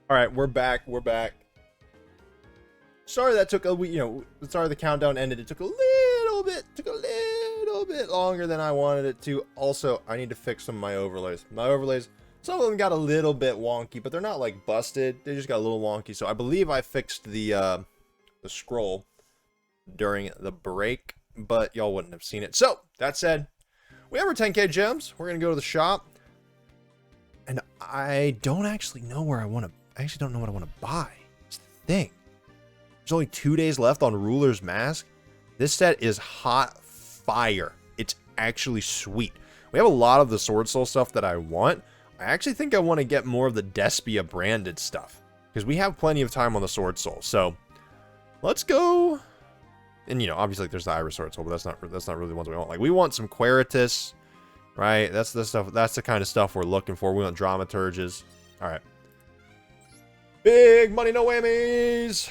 All right, we're back. We're back. Sorry that took sorry the countdown ended. It took a little bit longer than I wanted it to. Also, I need to fix some of my overlays. My overlays, some of them got a little bit wonky, but they're not like busted. They just got a little wonky. So I believe I fixed the scroll during the break, but y'all wouldn't have seen it. So that said, we have our 10k gems. We're gonna go to the shop, and I don't actually know where I want to. I actually don't know what I want to buy. It's the thing. There's only 2 days left on Ruler's Mask. This set is hot fire. It's actually sweet. We have a lot of the Sword Soul stuff that I want. I actually think I want to get more of the Despia branded stuff, because we have plenty of time on the Sword Soul. So let's go. And obviously like, there's the Iris Sword Soul, but that's not really the ones we want. Like we want some Queritus, right? That's the stuff. That's the kind of stuff we're looking for. We want Dramaturges. All right. Big money, no whammies.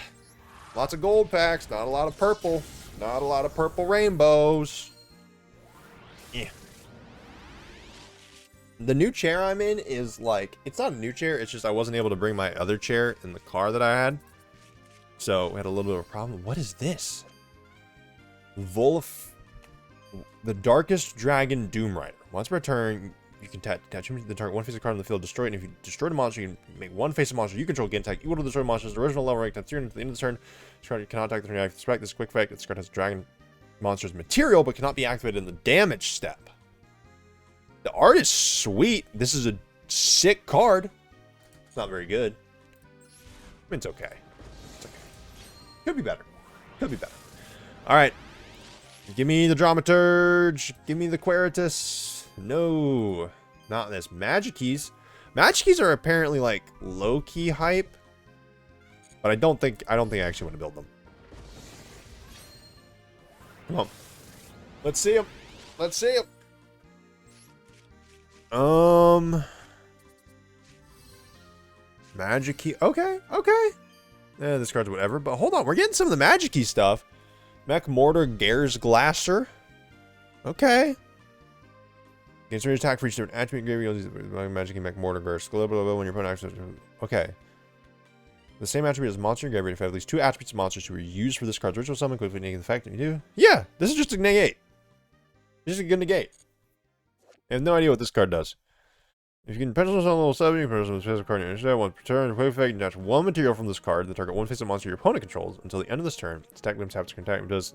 Lots of gold packs, not a lot of purple. Not a lot of purple rainbows. Yeah. The new chair I'm in is like, it's not a new chair, it's just I wasn't able to bring my other chair in the car that I had. So we had a little bit of a problem. What is this? The Darkest Dragon Doom Rider. Once per turn, you can attach him to the target one face of card on the field, destroy it, and if you destroy the monster, you can make one face of monster you control again attack equal to the destroyed monster's original level rank. That's at the end of the turn. This card cannot attack the turn. Expect this quick effect. This card has dragon monster's material, but cannot be activated in the damage step. The art is sweet. This is a sick card. It's not very good. I mean, it's okay. It's okay. Could be better. Could be better. All right. Give me the Dramaturge. Give me the Queritus. No, not this. Magic Keys. Magic Keys are apparently like low-key hype, but I don't think I actually want to build them. Come on. Let's see them. Let's see them. Magic Key. Okay. This card's whatever, but hold on. We're getting some of the Magic Key stuff. Mech Mortar Gares Glasser. Okay. Against range attack for each different attribute graveyard, you'll use Magic Mech Mortar Gares. Blah, blah, blah, when you're putting action. Okay. The same attribute as monster graveyard. If you have at least 2 attributes of monsters who are used for this card's ritual summon, quickly negate the effect. If you do, yeah, this is just a negate. Just a good negate. I have no idea what this card does. If you can pencil this on level 7, you can pencil this physical card in your instead. One per turn, quick effect, you can attach one material from this card. The target one face of monster your opponent controls until the end of this turn. Stack them, tap, attack, does.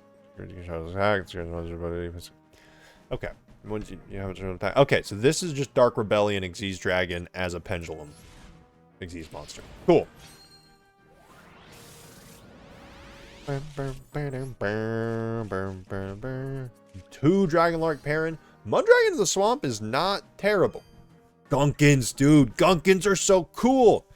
Okay. Once you have a attack. Okay, so this is just Dark Rebellion Xyz Dragon as a pendulum Xyz monster. Cool. Two Dragonlark Perrin. Mundragon of the Swamp is not terrible. Gunkins, dude. Gunkins are so cool.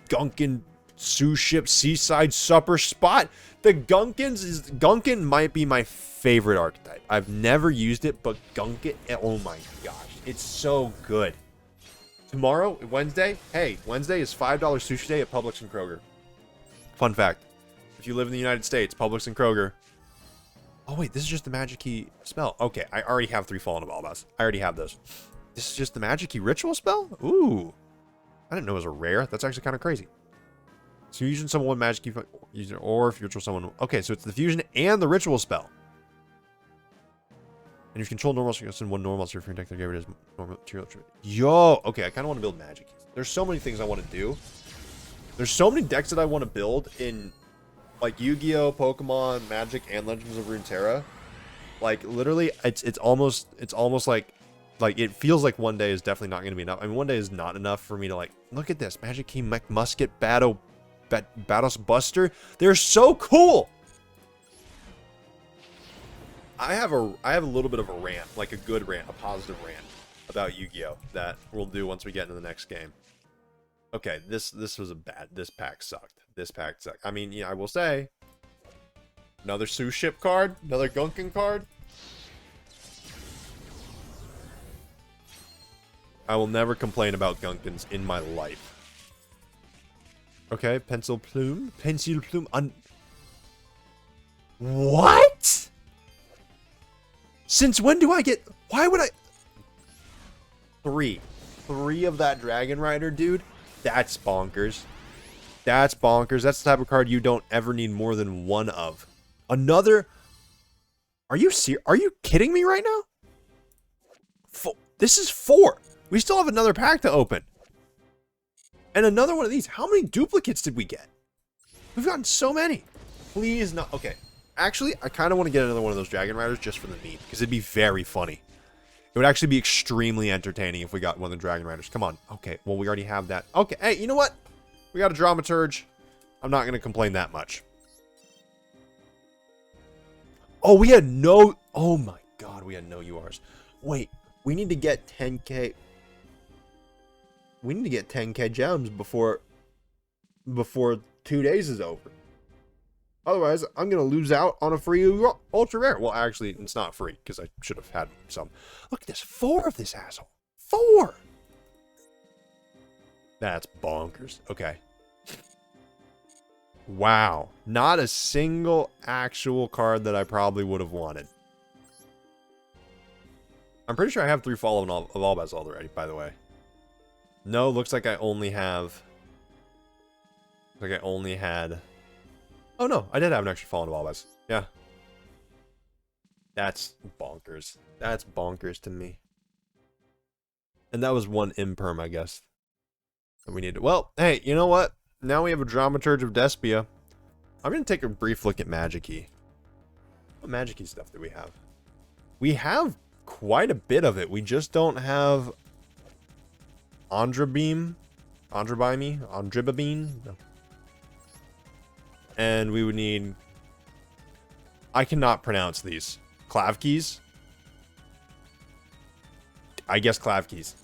Gunkin Sous Ship Seaside Supper Spot. The Gunkin might be my favorite archetype. I've never used it, but Gunkin, oh my gosh, it's so good. Tomorrow, Wednesday, hey, Wednesday is $5 sushi day at Publix and Kroger. Fun fact, if you live in the United States, Publix and Kroger. Oh wait, this is just the Magic Key spell. Okay, I already have 3 Fallen of Albas. I already have those. This is just the Magic Key ritual spell? Ooh. I didn't know it was a rare. That's actually kind of crazy. So you're using someone with Magic Key, or if you ritual someone. Okay, so it's the fusion and the ritual spell. And if you control normal, so you can send one normal, so if you protect the game, it is normal material. Yo, okay, I kind of want to build Magic Keys. There's so many things I want to do. There's so many decks that I want to build in, like Yu-Gi-Oh, Pokemon, Magic, and Legends of Runeterra. Like literally, it's almost like it feels like one day is definitely not going to be enough. I mean, one day is not enough for me to like look at this Magic Key Mech Musket Batos Buster. They're so cool. I have a little bit of a rant, like a good rant, a positive rant about Yu-Gi-Oh that we'll do once we get into the next game. Okay, this was this pack sucked. This pack sucked. I mean, I will say, another Sous Ship card, another Gunkin card. I will never complain about Gunkins in my life. Okay, Pencil Plume. What? Since when do I get... Why would I... 3 of that Dragon Rider, dude? That's bonkers. That's bonkers. That's the type of card you don't ever need more than one of. Another... Are you kidding me right now? This is 4. We still have another pack to open. And another one of these. How many duplicates did we get? We've gotten so many. Please not. Okay. Actually, I kind of want to get another one of those Dragon Riders just for the meme. Because it'd be very funny. It would actually be extremely entertaining if we got one of the Dragon Riders. Come on. Okay. Well, we already have that. Okay. Hey, you know what? We got a Dramaturge. I'm not going to complain that much. Oh, we had no... Oh my god, we had no URs. Wait, we need to get 10k... We need to get 10k gems before 2 days is over. Otherwise, I'm going to lose out on a free ultra rare. Well, actually, it's not free, because I should have had some. Look at this, 4 of this asshole. 4! That's bonkers. Okay. Wow. Not a single actual card that I probably would have wanted. I'm pretty sure I have 3 Fall of Albaz already, by the way. No, looks like I only have... Like I only had... Oh no, I did have an extra Fall of Albaz. Yeah. That's bonkers. That's bonkers to me. And that was 1 imperm, I guess. And we need to... Well, hey, you know what? Now we have a Dramaturge of Despia. I'm going to take a brief look at Magic-y. What Magic-y stuff do we have? We have quite a bit of it. We just don't have Andrabime. No. And we would need... I cannot pronounce these. Clavkeys? I guess Clavkeys.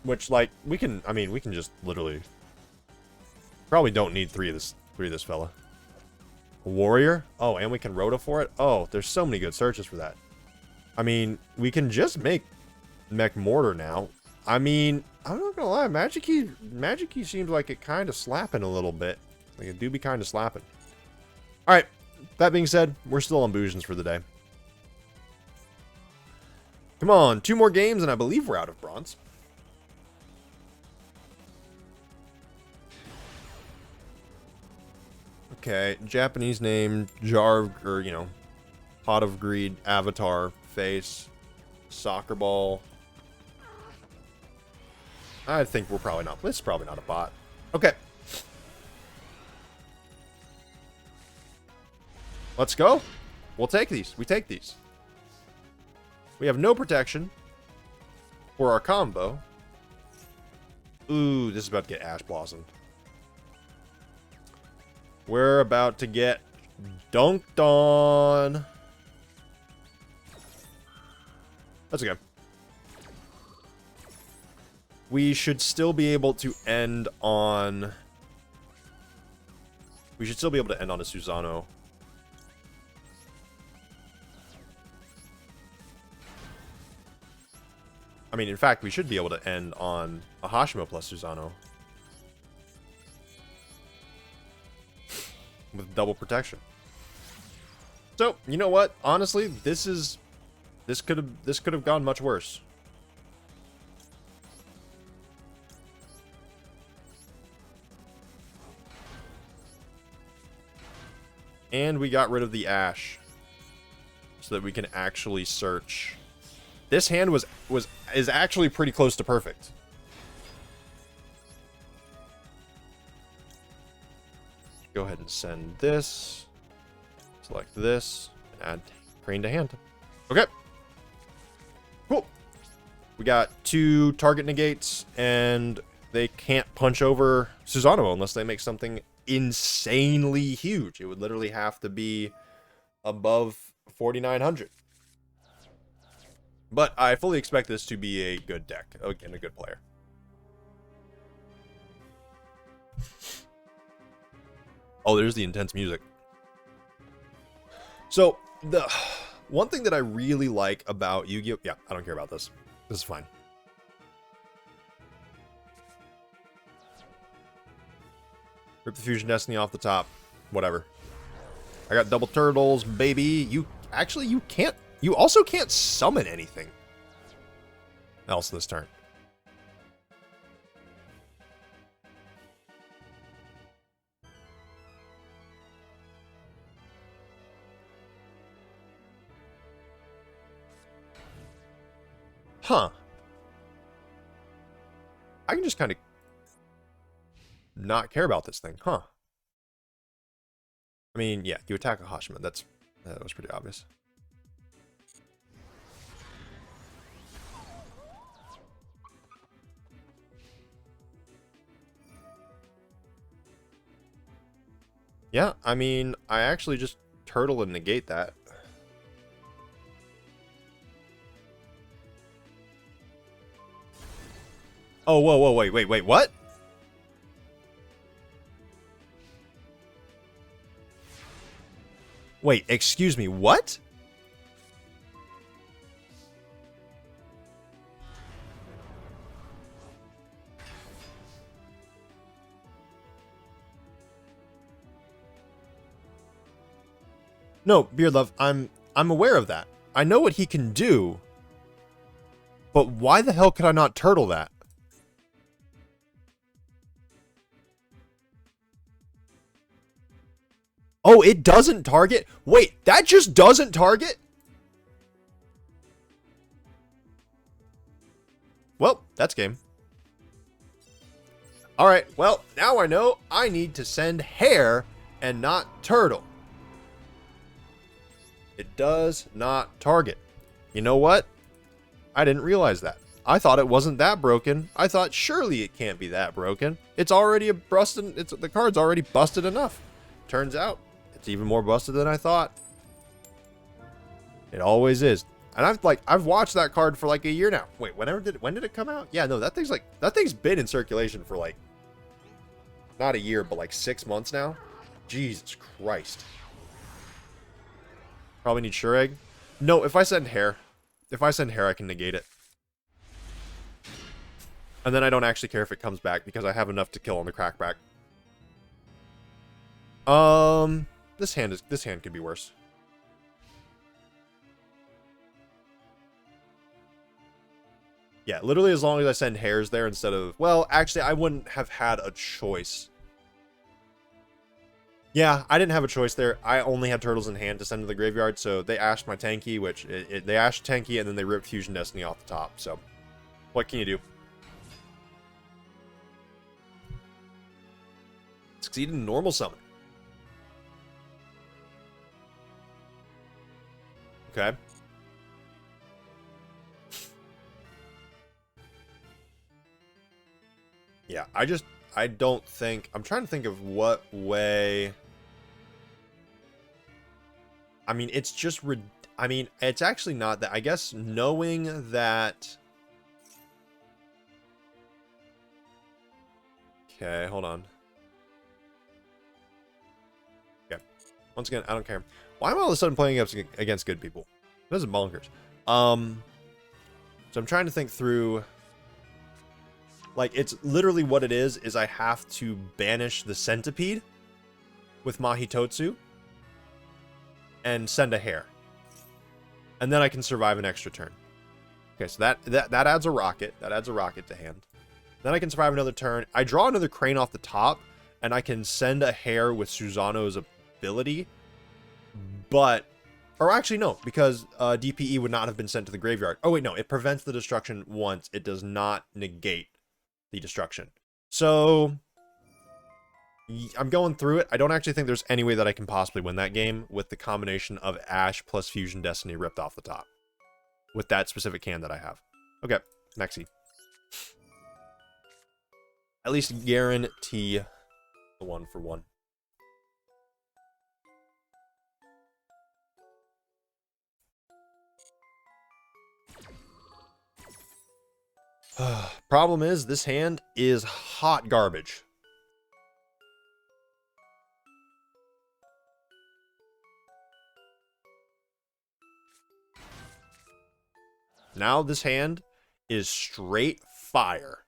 Which, like, we can... I mean, we can just literally... Probably don't need 3 of this fella. A warrior? Oh, and we can Rhoda for it? Oh, there's so many good searches for that. I mean, we can just make Mech Mortar now. I mean, I'm not gonna lie, Magic-y seems like it kind of slapping a little bit. Like it do be kind of slapping. Alright, that being said, we're still on Bujins for the day. Come on, 2 more games and I believe we're out of bronze. Okay, Japanese name, Jar, or, you know, Pot of Greed, Avatar, Face, Soccer Ball. I think we're probably not, this is probably not a bot. Okay. Let's go. We'll take these. We take these. We have no protection for our combo. Ooh, this is about to get Ash Blossomed. We're about to get dunked on. That's okay. We should still be able to end on... We should still be able to end on a Susano. I mean, in fact, we should be able to end on a Hashimo plus Susano. With double protection. So, you know what? Honestly, this could have gone much worse. And we got rid of the Ash. So that we can actually search. This hand is actually pretty close to perfect. Go ahead and send this. Select this. And add Crane to hand. Okay. Cool. We got 2 target negates. And they can't punch over Susano unless they make something insanely huge. It would literally have to be above 4,900. But I fully expect this to be a good deck. Again, a good player. Oh, there's the intense music. So, the one thing that I really like about Yu-Gi-Oh... Yeah, I don't care about this. This is fine. Rip the Fusion Destiny off the top. Whatever. I got double turtles, baby. You can't... You also can't summon anything else this turn. Huh. I can just kind of not care about this thing, huh? I mean, yeah, you attack a Hashima. That was pretty obvious. Yeah, I mean, I actually just turtle and negate that. Oh, whoa, whoa, wait, what? Wait, excuse me, what? No, Beardlove, I'm aware of that. I know what he can do. But why the hell could I not turtle that? Oh, it doesn't target? Wait, that just doesn't target? Well, that's game. Alright, well, now I know I need to send hair and not turtle. It does not target. You know what? I didn't realize that. I thought it wasn't that broken. I thought surely it can't be that broken. It's already a busted. The card's already busted enough. Turns out it's even more busted than I thought. It always is. And I've watched that card for like a year now. Wait, when did it come out? Yeah, no, that thing's been in circulation for like not a year, but like 6 months now. Jesus Christ. Probably need Sure Egg. No, if I send hair, I can negate it. And then I don't actually care if it comes back because I have enough to kill on the crackback. This hand could be worse. Yeah, literally as long as I send hairs there instead of... Well, actually, I wouldn't have had a choice. Yeah, I didn't have a choice there. I only had turtles in hand to send to the graveyard, so they ashed my Tanky, which... they ashed Tanky, and then they ripped Fusion Destiny off the top, so... What can you do? Succeed in normal summon. Okay. Yeah, I don't think... I'm trying to think of what way... I mean, it's just... I mean, it's actually not that. I guess knowing that... Okay, hold on. Okay. Once again, I don't care. Why am I all of a sudden playing against good people? This is bonkers. So I'm trying to think through... Like, it's literally what it is I have to banish the Centipede with Mahitotsu and send a hair. And then I can survive an extra turn. Okay, so that adds a rocket. That adds a rocket to hand. Then I can survive another turn. I draw another crane off the top, and I can send a hair with Susano's ability. But... Or actually, no, because DPE would not have been sent to the graveyard. Oh, wait, no. It prevents the destruction once. It does not negate the destruction. So... I'm going through it. I don't actually think there's any way that I can possibly win that game with the combination of Ash plus Fusion Destiny ripped off the top. With that specific hand that I have. Okay, Mexi. At least guarantee the 1-for-1. Problem is, this hand is hot garbage. Now this hand is straight fire.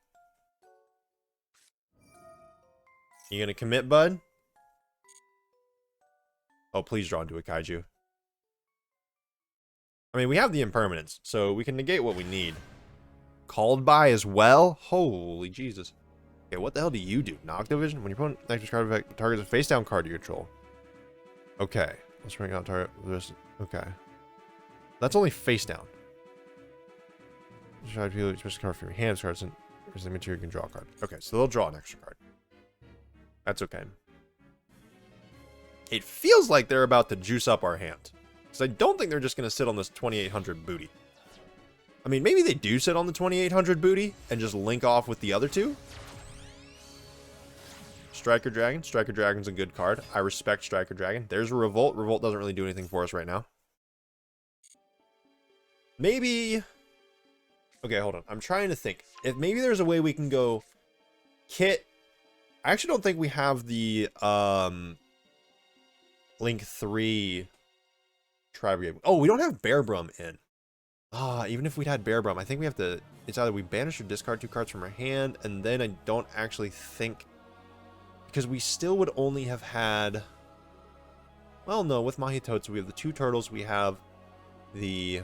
You gonna commit, bud? Oh, please draw into a kaiju. I mean, we have the impermanence, so we can negate what we need. Called by as well? Holy Jesus. Okay, what the hell do you do? Nocto Vision? When your opponent activates card effect, targets a face down card you control. Okay. Let's bring out target. Okay. That's only face down. Try to peel each card from your hand cards and the material you can draw a card. Okay, so they'll draw an extra card. That's okay. It feels like they're about to juice up our hand. Because I don't think they're just going to sit on this 2800 booty. I mean, maybe they do sit on the 2800 booty and just link off with the other two. Striker Dragon. Striker Dragon's a good card. I respect Striker Dragon. There's a Revolt. Revolt doesn't really do anything for us right now. Maybe... Okay, hold on. I'm trying to think. If maybe there's a way we can go... Kit... I actually don't think we have the, Link 3 Tri-Brigade. Oh, we don't have Bear Brum in. Even if we had Bear Brum, I think we have to... It's either we banish or discard 2 cards from our hand, and then I don't actually think... Because we still would only have had... Well, no, with Mahitotsu, we have the 2 turtles, we have the...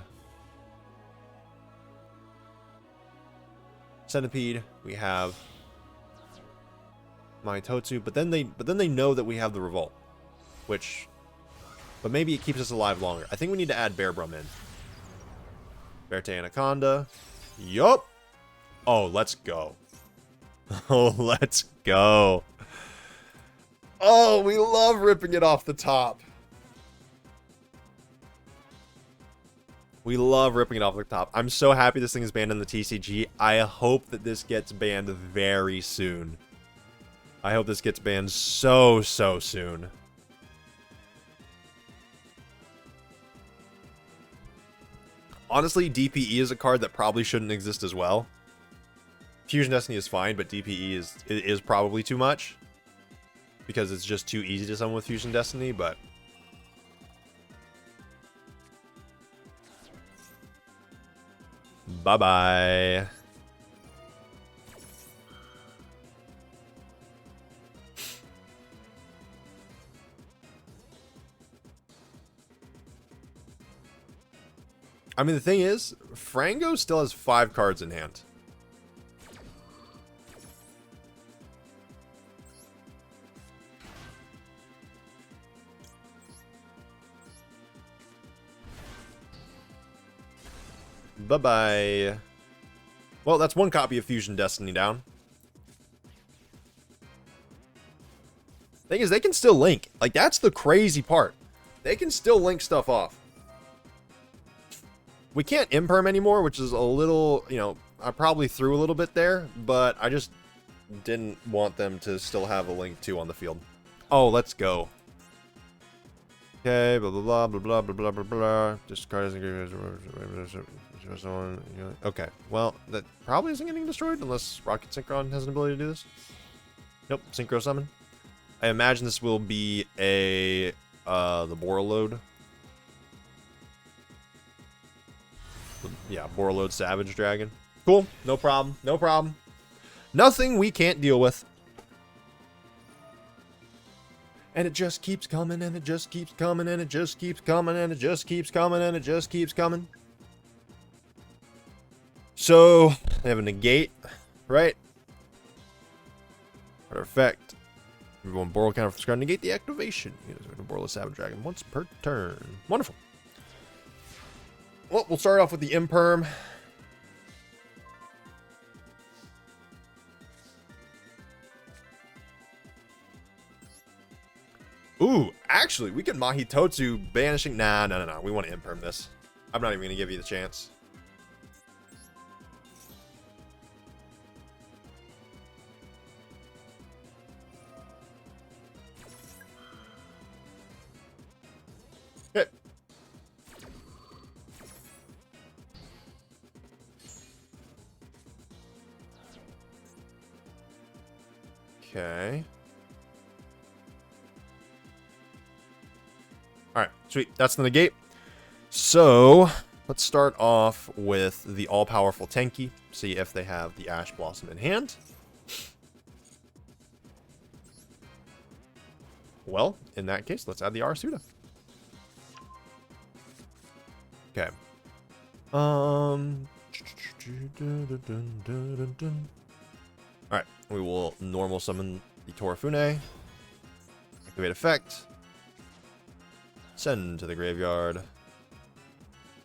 Centipede, we have... Mahitotsu, but then they know that we have the Revolt. Which... But maybe it keeps us alive longer. I think we need to add Bear Brum in. Berte Anaconda. Yup! Oh, let's go. Oh, let's go. Oh, we love ripping it off the top. We love ripping it off the top. I'm so happy this thing is banned in the TCG. I hope that this gets banned very soon. I hope this gets banned so soon. Honestly, DPE is a card that probably shouldn't exist as well. Fusion Destiny is fine, but DPE is probably too much. Because it's just too easy to summon with Fusion Destiny, but... Bye-bye. I mean, the thing is, Frango still has 5 cards in hand. Bye-bye. Well, that's 1 copy of Fusion Destiny down. Thing is, they can still link. Like, that's the crazy part. They can still link stuff off. We can't imperm anymore, which is a little, you know, I probably threw a little bit there, but I just didn't want them to still have a link 2 on the field. Oh, let's go. Okay, blah, blah, blah, blah, blah, blah, blah, blah. Discard isn't okay, well, that probably isn't getting destroyed unless Rocket Synchron has an ability to do this. Nope, Synchro Summon. I imagine this will be a, the Borreload. Yeah, Borreload Savage Dragon. Cool, no problem, no problem. Nothing we can't deal with. And it just keeps coming, and it just keeps coming, and it just keeps coming, and it just keeps coming, and it just keeps coming. So, they have a negate, right? Card effect. Everyone Borrel counter for this card. Negate the activation. Borrel Savage Dragon once per turn. Wonderful. Well, we'll start off with the Imperm. Ooh, actually, we can Mahitotsu banishing. Nah, no. We want to Imperm this. I'm not even going to give you the chance. Okay. Okay. Alright, sweet. That's the negate. So, let's start off with the all-powerful Tenki. See if they have the Ash Blossom in hand. Well, in that case, let's add the Arasuda. Okay. Alright, we will normal summon the Torafune. Activate effect. Send to the graveyard.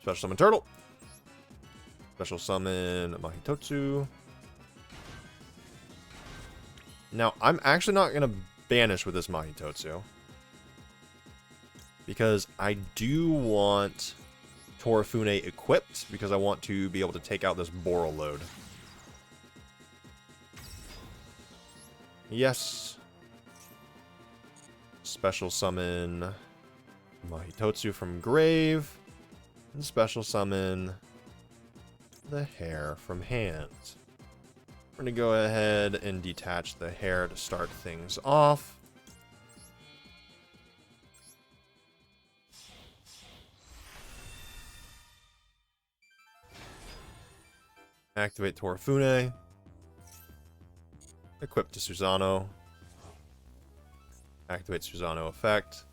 Special summon Turtle. Special summon Mahitotsu. Now, I'm actually not going to banish with this Mahitotsu, because I do want Torafune equipped, because I want to be able to take out this Boral load. Yes. Special summon Mahitotsu from grave. And special summon the hair from hand. We're going to go ahead and detach the hair to start things off. Activate Torafune. Equip to Susano. Activate Susano effect.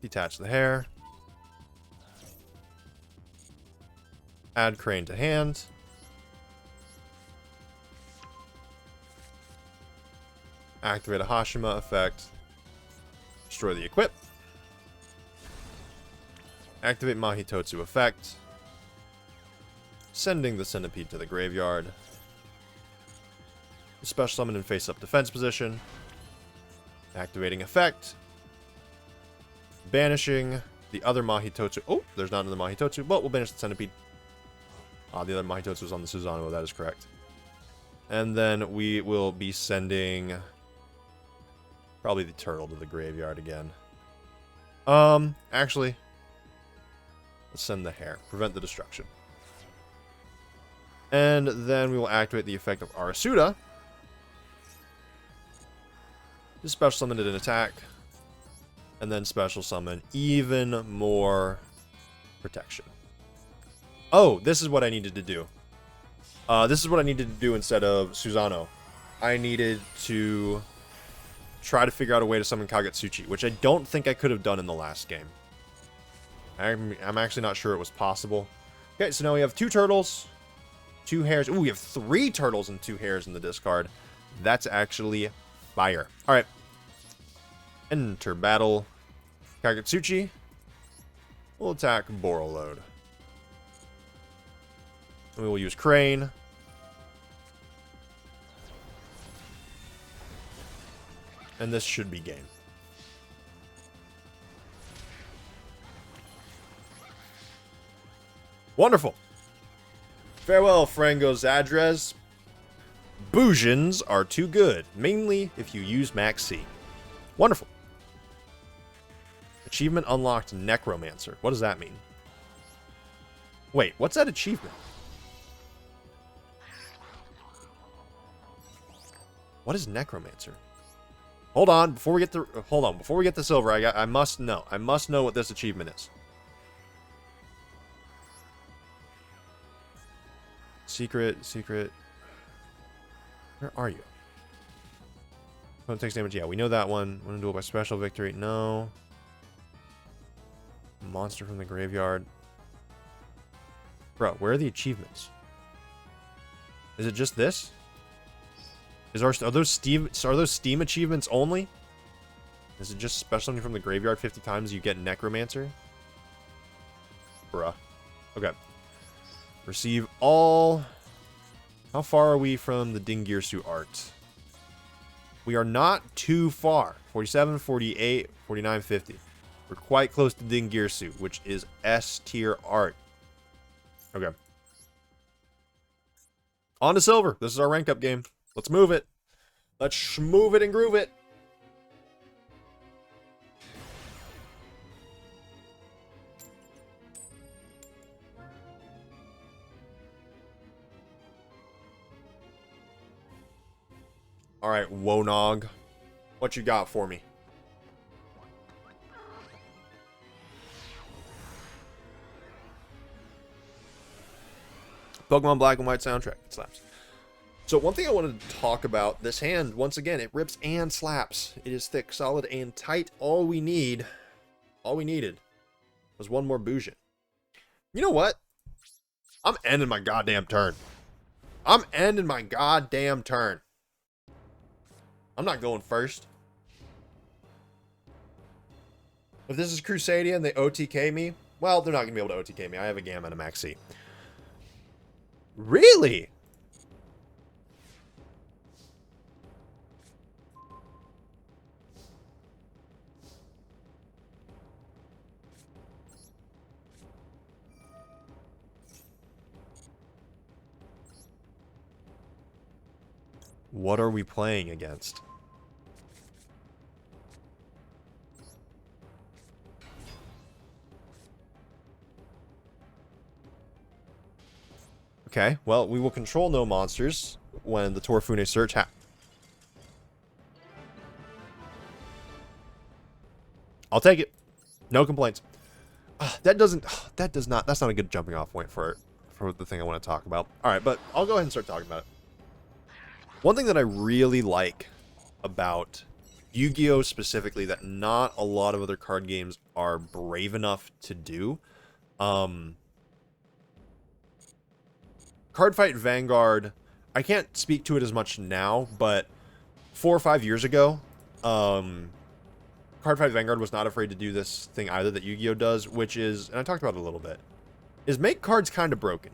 Detach the hair. Add Crane to hand. Activate a Hashima effect. Destroy the equip. Activate Mahitotsu effect. Sending the centipede to the graveyard. Special summon in face-up defense position. Activating effect. Banishing the other Mahitotsu. Oh, there's not another Mahitotsu, but we'll banish the centipede. Ah, the other Mahitotsu is on the Susano, that is correct. And then we will be sending probably the turtle to the graveyard again. Actually, let's send the hair. Prevent the destruction. And then we will activate the effect of Arasuda. Just special summon it in attack. And then special summon even more protection. Oh, this is what I needed to do. This is what I needed to do instead of Susano. I needed to try to figure out a way to summon Kagetsuchi, which I don't think I could have done in the last game. I'm actually not sure it was possible. Okay, so now we have 2 turtles, 2 hairs. Ooh, we have 3 turtles and 2 hairs in the discard. That's actually fire. Alright. Enter battle. Kagetsuchi will attack Boral load. We will use Crane. And this should be game. Wonderful. Farewell, Frango's address. Bujins are too good, mainly if you use Max C. Wonderful. Achievement unlocked Necromancer. What does that mean? Wait, what's that achievement? What is Necromancer? Hold on, before we get the silver, I must know. I must know what this achievement is. Secret. Where are you? Opponent takes damage. Yeah, we know that one. Want to duel by special victory? No. Monster from the graveyard. Bro, where are the achievements? Is it just this? Are those Steam achievements only? Is it just special from the graveyard 50 times you get Necromancer? Bruh. Okay. Receive all. How far are we from the Dingirsu art? We are not too far. 47, 48, 49, 50. We're quite close to Dingirsu, which is S tier art. Okay. On to silver. This is our rank up game. Let's move it. Let's schmoove it and groove it. Alright, Wonog. What you got for me? Pokemon Black and White soundtrack. It slaps. So one thing I wanted to talk about, this hand, once again, it rips and slaps. It is thick, solid, and tight. All we needed was one more Bujin. You know what? I'm ending my goddamn turn. I'm not going first. If this is Crusadia and they OTK me, well, they're not going to be able to OTK me. I have a Gamma and a Max C. Really? What are we playing against? Okay, well, we will control no monsters when the Torfune search I'll take it. No complaints. That's not a good jumping off point for the thing I want to talk about. All right, but I'll go ahead and start talking about it. One thing that I really like about Yu-Gi-Oh! Specifically that not a lot of other card games are brave enough to do. Cardfight Vanguard, I can't speak to it as much now, but 4 or 5 years ago, Cardfight Vanguard was not afraid to do this thing either that Yu-Gi-Oh! Does, which is, and I talked about it a little bit, is make cards kind of broken.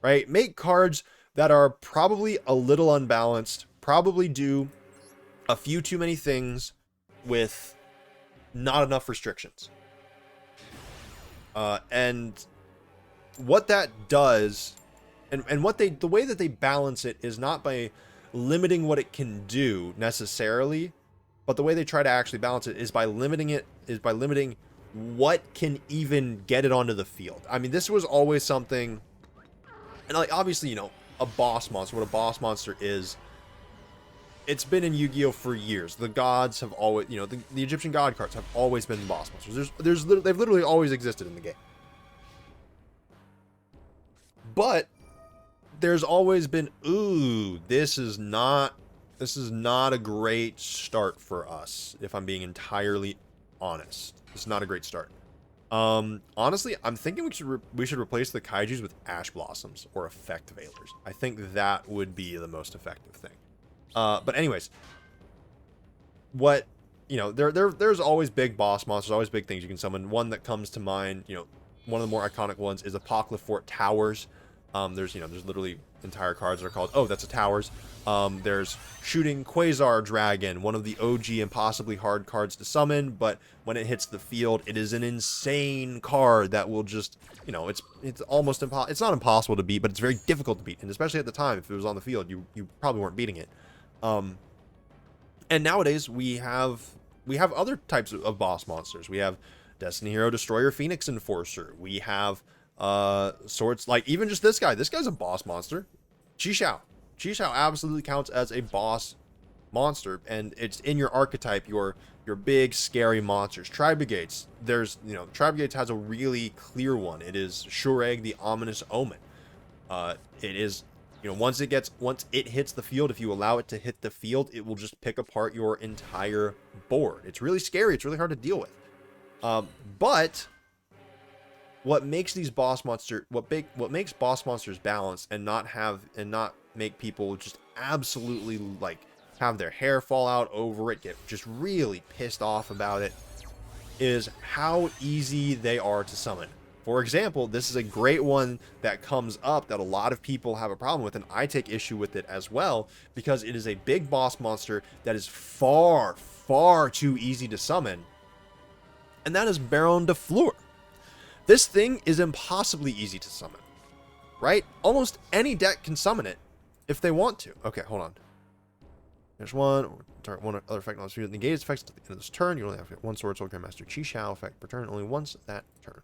Right? Make cards that are probably a little unbalanced, probably do a few too many things with not enough restrictions. And what that does, and the way that they balance it is not by limiting what it can do necessarily, but the way they try to actually balance it is by limiting what can even get it onto the field. I mean, this was always something, and like obviously, you know, a boss monster, what a boss monster is, it's been in Yu-Gi-Oh! For years. The gods have always, you know, the Egyptian god cards have always been boss monsters. They've literally always existed in the game. But there's always been, ooh, this is not a great start for us, if I'm being entirely honest. This is not a great start. Honestly, I'm thinking we should replace the kaijus with ash blossoms or effect veilers. I think that would be the most effective thing. But anyways, what, you know, there's always big boss monsters, always big things you can summon. One that comes to mind, you know, one of the more iconic ones is Apocryph Fort Towers. There's literally entire cards that are called, oh, that's a Towers. There's Shooting Quasar Dragon, one of the OG impossibly hard cards to summon, but when it hits the field, it is an insane card that will just, you know, it's almost impossible. It's not impossible to beat, but it's very difficult to beat, and especially at the time, if it was on the field, you probably weren't beating it. And nowadays we have other types of boss monsters. We have Destiny Hero Destroyer Phoenix Enforcer. We have sorts like even just this guy. This guy's a boss monster. Chi Xiao absolutely counts as a boss monster, and it's in your archetype, your big scary monsters. Tribrigates. There's, you know, Tribrigates has a really clear one. It is Shureg the Ominous Omen. It is, you know, once it hits the field, if you allow it to hit the field, it will just pick apart your entire board. It's really scary. It's really hard to deal with. But what makes these boss monsters, what makes boss monsters balanced and not make people just absolutely like have their hair fall out over it, get just really pissed off about it, is how easy they are to summon. For example, this is a great one that comes up that a lot of people have a problem with, and I take issue with it as well, because it is a big boss monster that is far, far too easy to summon, and that is Baron de Fleur. This thing is impossibly easy to summon, right? Almost any deck can summon it if they want to. Okay, hold on. There's one other effect on this field. Negate its effects at the end of this turn. You only have to get one Sword Soul Grandmaster Chi Xiao effect per turn, only once that turn.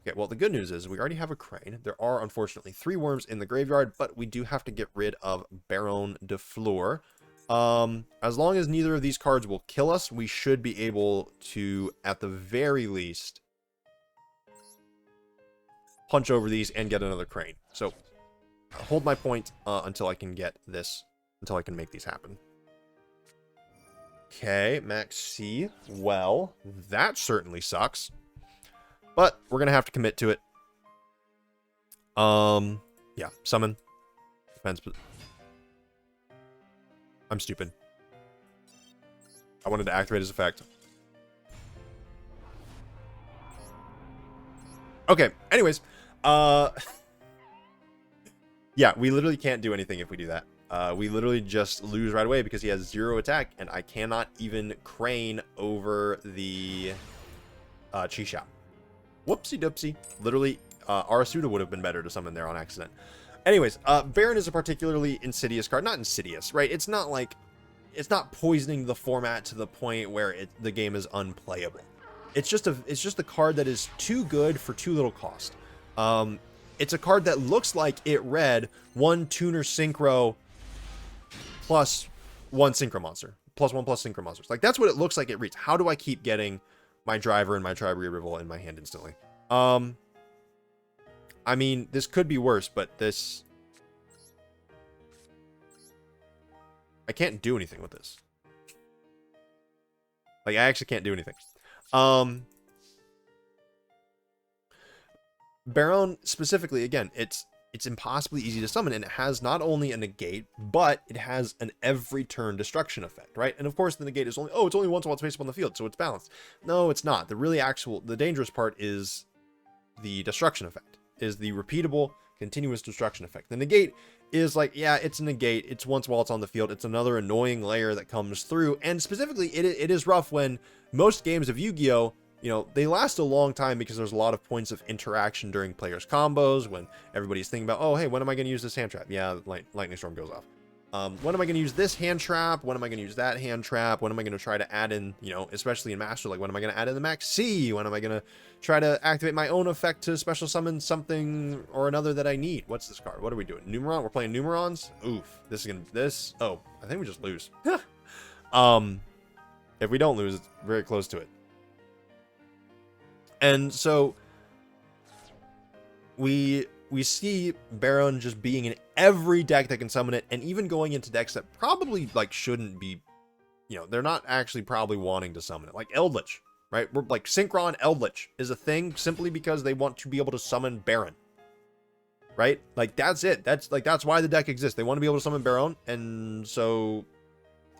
Okay, well, the good news is we already have a Crane. There are, unfortunately, 3 worms in the graveyard, but we do have to get rid of Baron de Fleur. As long as neither of these cards will kill us, we should be able to, at the very least, punch over these and get another Crane. So, hold my point until I can get this, until I can make these happen. Okay, Max C. Well, that certainly sucks. But we're going to have to commit to it. Yeah, summon. Defense. I'm stupid. I wanted to activate his effect. Okay, anyways. Yeah, we literally can't do anything if we do that. We literally just lose right away because he has 0 attack, and I cannot even crane over the Chi Shop. Whoopsie doopsie. Literally, Arasuda would have been better to summon there on accident. Anyways, Baron is a particularly insidious card. Not insidious, right? It's not like... It's not poisoning the format to the point where the game is unplayable. It's just a card that is too good for too little cost. It's a card that looks like it read 1 tuner synchro plus 1 synchro monster. Plus 1 synchro monsters. Like, that's what it looks like it reads. How do I keep getting my driver and my Tribe Removal in my hand instantly? I mean, this could be worse, but this... I can't do anything with this. Like, I actually can't do anything. Baron, specifically, again, it's impossibly easy to summon, and it has not only a negate, but it has an every turn destruction effect, right? And of course, the negate is only, oh, it's only once while it's face up on the field, so it's balanced. No, it's not. The dangerous part is the destruction effect, is the repeatable, continuous destruction effect. The negate is like, yeah, it's a negate. It's once while it's on the field. It's another annoying layer that comes through. And specifically, it is rough when most games of Yu-Gi-Oh!, you know, they last a long time because there's a lot of points of interaction during players' combos when everybody's thinking about, oh, hey, when am I going to use this hand trap? Yeah, Lightning Storm goes off. When am I going to use this hand trap? When am I going to use that hand trap? When am I going to try to add in, you know, especially in Master, like when am I going to add in the Max C? When am I going to try to activate my own effect to special summon something or another that I need? What's this card? What are we doing? Numeron? We're playing Numerons? Oof. Oh, I think we just lose. If we don't lose, it's very close to it. And so we see Baron just being in every deck that can summon it, and even going into decks that probably like shouldn't be, you know, they're not actually probably wanting to summon it, like Eldritch, right? We're like Synchron Eldritch is a thing simply because they want to be able to summon Baron, right? Like that's it. That's why the deck exists. They want to be able to summon Baron, and so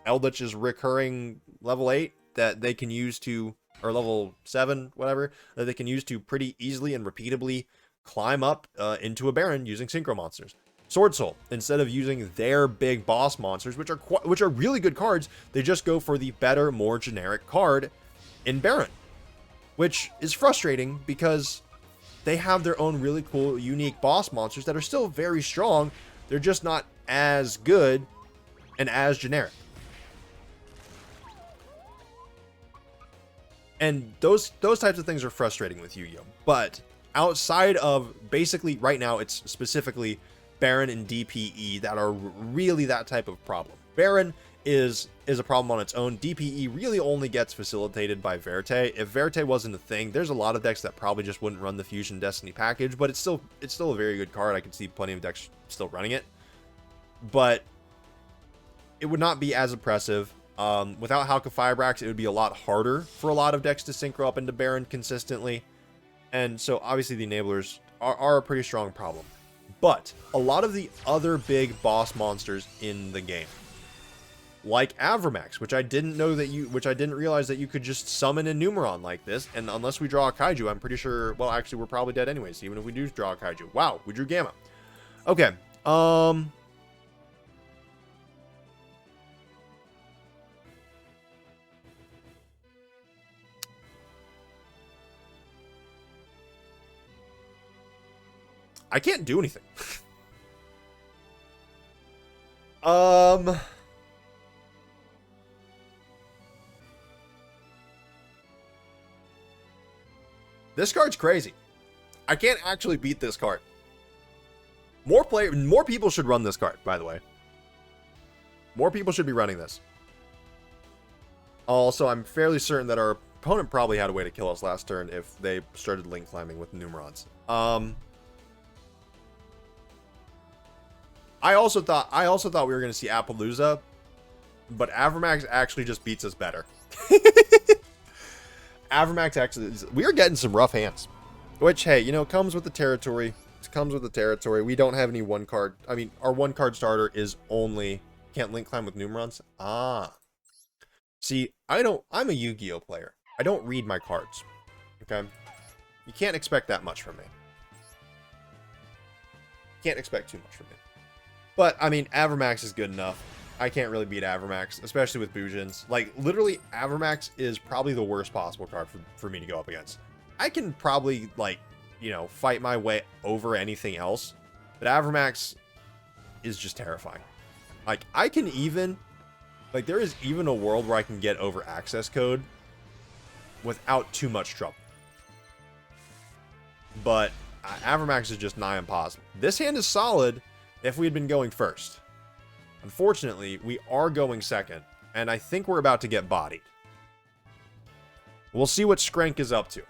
Eldritch is recurring level 8 that they can use to, or level 7, whatever, that they can use to pretty easily and repeatably climb up into a Baron using synchro monsters. Sword Soul, instead of using their big boss monsters, which are really good cards, they just go for the better, more generic card in Baron, which is frustrating because they have their own really cool, unique boss monsters that are still very strong. They're just not as good and as generic. And those types of things are frustrating with Yu-Gi-Oh! But outside of, basically right now, it's specifically Baron and DPE that are really that type of problem. Baron is a problem on its own. DPE really only gets facilitated by Verte. If Verte wasn't a thing, there's a lot of decks that probably just wouldn't run the Fusion Destiny package, but it's still a very good card. I can see plenty of decks still running it, but it would not be as impressive. Without Halka Firebrax, it would be a lot harder for a lot of decks to synchro up into Baron consistently. And so obviously the enablers are a pretty strong problem. But a lot of the other big boss monsters in the game, like Avramax, which I didn't realize that you could just summon a Numeron like this, and unless we draw a Kaiju, I'm pretty sure, well, actually we're probably dead anyways, even if we do draw a Kaiju. Wow, we drew Gamma. Okay, I can't do anything. This card's crazy. I can't actually beat this card. More people should run this card, by the way. More people should be running this. Also, I'm fairly certain that our opponent probably had a way to kill us last turn if they started link climbing with Numerons. I also thought we were going to see Appaloosa, but Avramax actually just beats us better. Avramax actually, we are getting some rough hands, which, hey, you know, comes with the territory. It comes with the territory. We don't have any one card. I mean, our one card starter is only, can't link climb with Numerons. Ah. See, I'm a Yu-Gi-Oh player. I don't read my cards. Okay? You can't expect that much from me. Can't expect too much from me. But, I mean, Avermax is good enough. I can't really beat Avermax, especially with Bujins. Like, literally, Avermax is probably the worst possible card for me to go up against. I can probably, like, you know, fight my way over anything else. But Avermax is just terrifying. Like, I can even... Like, there is even a world where I can get over access code without too much trouble. But Avermax is just nigh impossible. This hand is solid if we had been going first. Unfortunately, we are going second, and I think we're about to get bodied. We'll see what Skrenk is up to.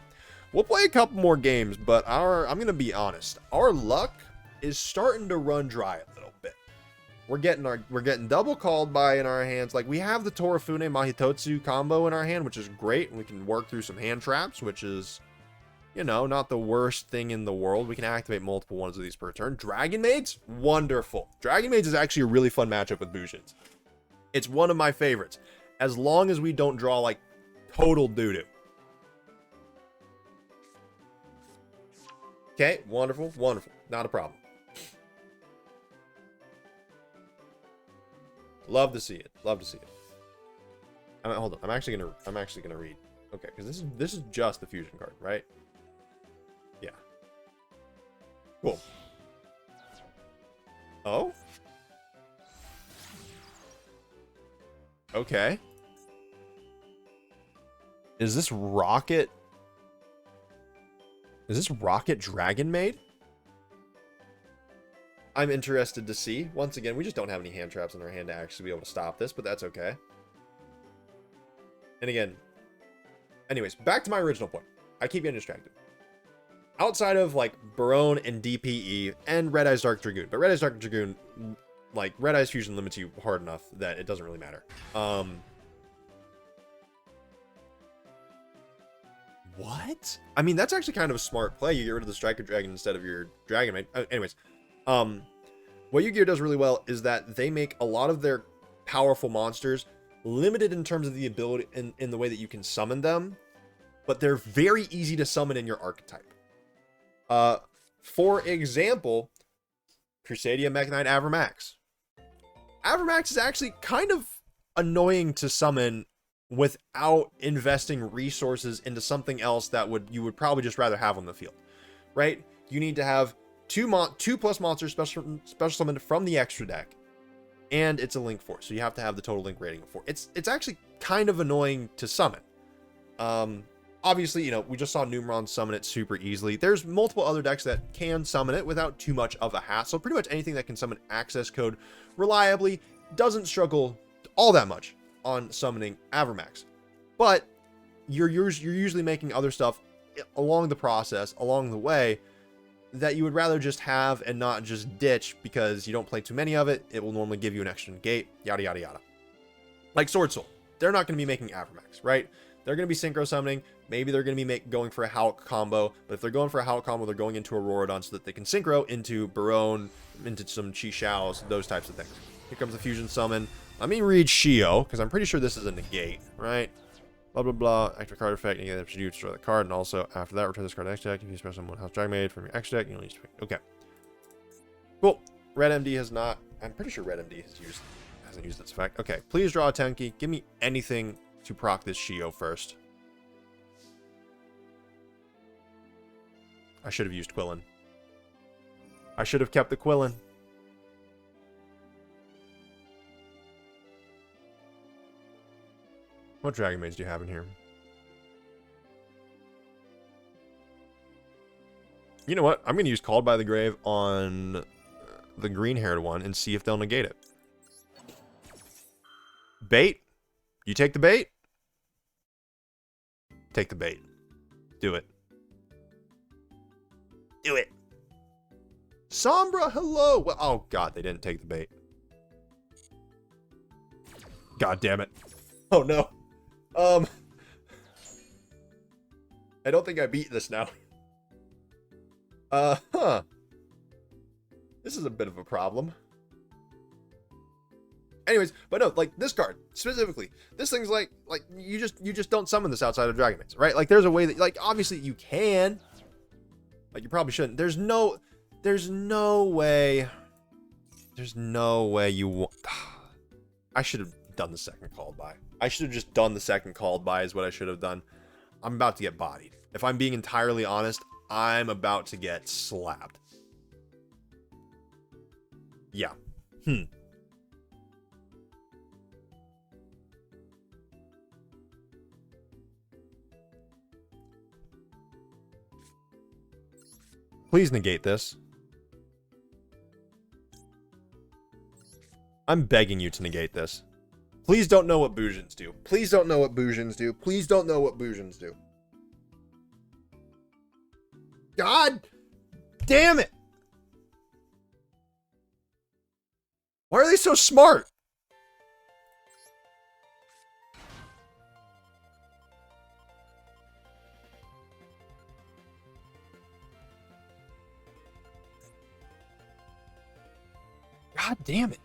We'll play a couple more games, but I'm going to be honest. Our luck is starting to run dry a little bit. We're getting double called by in our hands. Like, we have the Torifune Mahitotsu combo in our hand, which is great, and we can work through some hand traps, which is, you know, not the worst thing in the world. We can activate multiple ones of these per turn. Dragon Maids? Wonderful. Dragon Maids is actually a really fun matchup with Bujins. It's one of my favorites. As long as we don't draw, like, total doo-doo. Okay, wonderful, wonderful. Not a problem. Love to see it. Love to see it. I mean, hold on. I'm actually gonna read. Okay, because this is just the fusion card, right? Yeah. Cool. Oh? Okay. Is this Rocket? Is this Rocket Dragon Maid? I'm interested to see. Once again, we just don't have any hand traps in our hand to actually be able to stop this, but that's okay. And again, anyways, back to my original point. I keep getting distracted. Outside of, like, Barone and DPE and Red Eyes Dark Dragoon. But Red Eyes Dark Dragoon, like, Red Eyes Fusion limits you hard enough that it doesn't really matter. What? I mean, that's actually kind of a smart play. You get rid of the Striker Dragon instead of your Dragon Maid. Anyways, what Yu-Gi-Oh does really well is that they make a lot of their powerful monsters limited in terms of the ability in the way that you can summon them, but they're very easy to summon in your archetype. For example, Crusadia Mech Knight Avermax. Avermax is actually kind of annoying to summon without investing resources into something else that you would probably just rather have on the field, right? You need to have two plus monsters special summoned from the extra deck, and it's a link 4, so you have to have the total link rating of 4. It's actually kind of annoying to summon. Obviously, you know, we just saw Numeron summon it super easily. There's multiple other decks that can summon it without too much of a hassle. Pretty much anything that can summon access code reliably doesn't struggle all that much on summoning Avermax. But you're usually making other stuff along the process, along the way, that you would rather just have and not just ditch because you don't play too many of it. It will normally give you an extra negate, yada, yada, yada. Like Sword Soul. They're not going to be making Avermax, right? They're going to be synchro summoning. Maybe they're going to be going for a Hulk combo. But if they're going for a Hulk combo, they're going into Auroradon so that they can synchro into Barone, into some Chi Shaos, those types of things. Here comes the fusion summon. Let me read Shio, because I'm pretty sure this is a negate, right? Blah, blah, blah. Active card effect. You get to destroy the card. And also, after that, return this card to X deck. If you special summon House Dragon Maid from your X deck, you only use... Okay. Cool. Red MD has not... I'm pretty sure Red MD hasn't used this effect. Okay. Please draw a Tenki. Give me anything to proc this Shio first. I should have used Quillin. I should have kept the Quillin. What Dragon Maids do you have in here? You know what? I'm going to use Called by the Grave on the green-haired one and see if they'll negate it. Bait? You take the bait? Take the bait. Do it. Do it. Sombra, hello. Well, oh, God, they didn't take the bait. God damn it. Oh, no. I don't think I beat this now. This is a bit of a problem. Anyways, but no, like this card specifically, this thing's like you just don't summon this outside of Dragon Maids, right? Like there's a way that, like, obviously you can, like you probably shouldn't. There's no way There's no way you... I should have done the second called by. I should have just done the second called by is what I should have done. I'm about to get bodied. If I'm being entirely honest, I'm about to get slapped. Yeah. Please negate this. I'm begging you to negate this. Please don't know what Bujins do. Please don't know what Bujins do. Please don't know what Bujins do. God damn it! Why are they so smart? God damn it.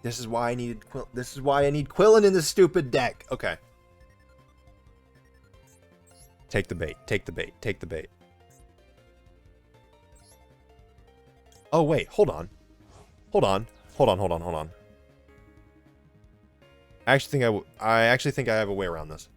This is why I needed this is why I need Quillen in this stupid deck. Okay. Take the bait. Take the bait. Take the bait. Oh wait, hold on. Hold on. Hold on, hold on, hold on. I actually think I have a way around this.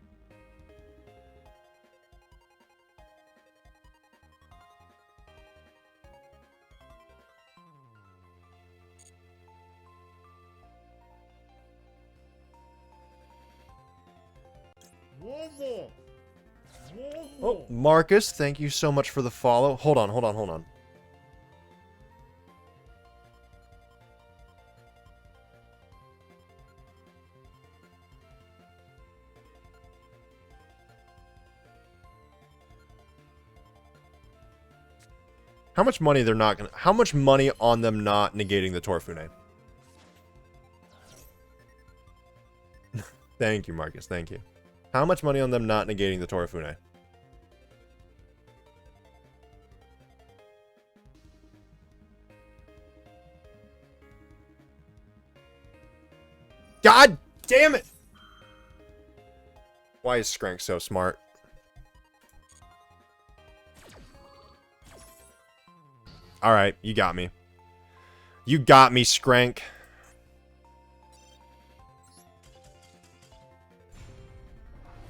Oh, Marcus, thank you so much for the follow. Hold on, hold on, hold on. How much money they're not gonna... How much money on them not negating the Torfune? Thank you, Marcus. Thank you. How much money on them not negating the Torfune? God damn it! Why is Skrank so smart? Alright, you got me. You got me, Skrank.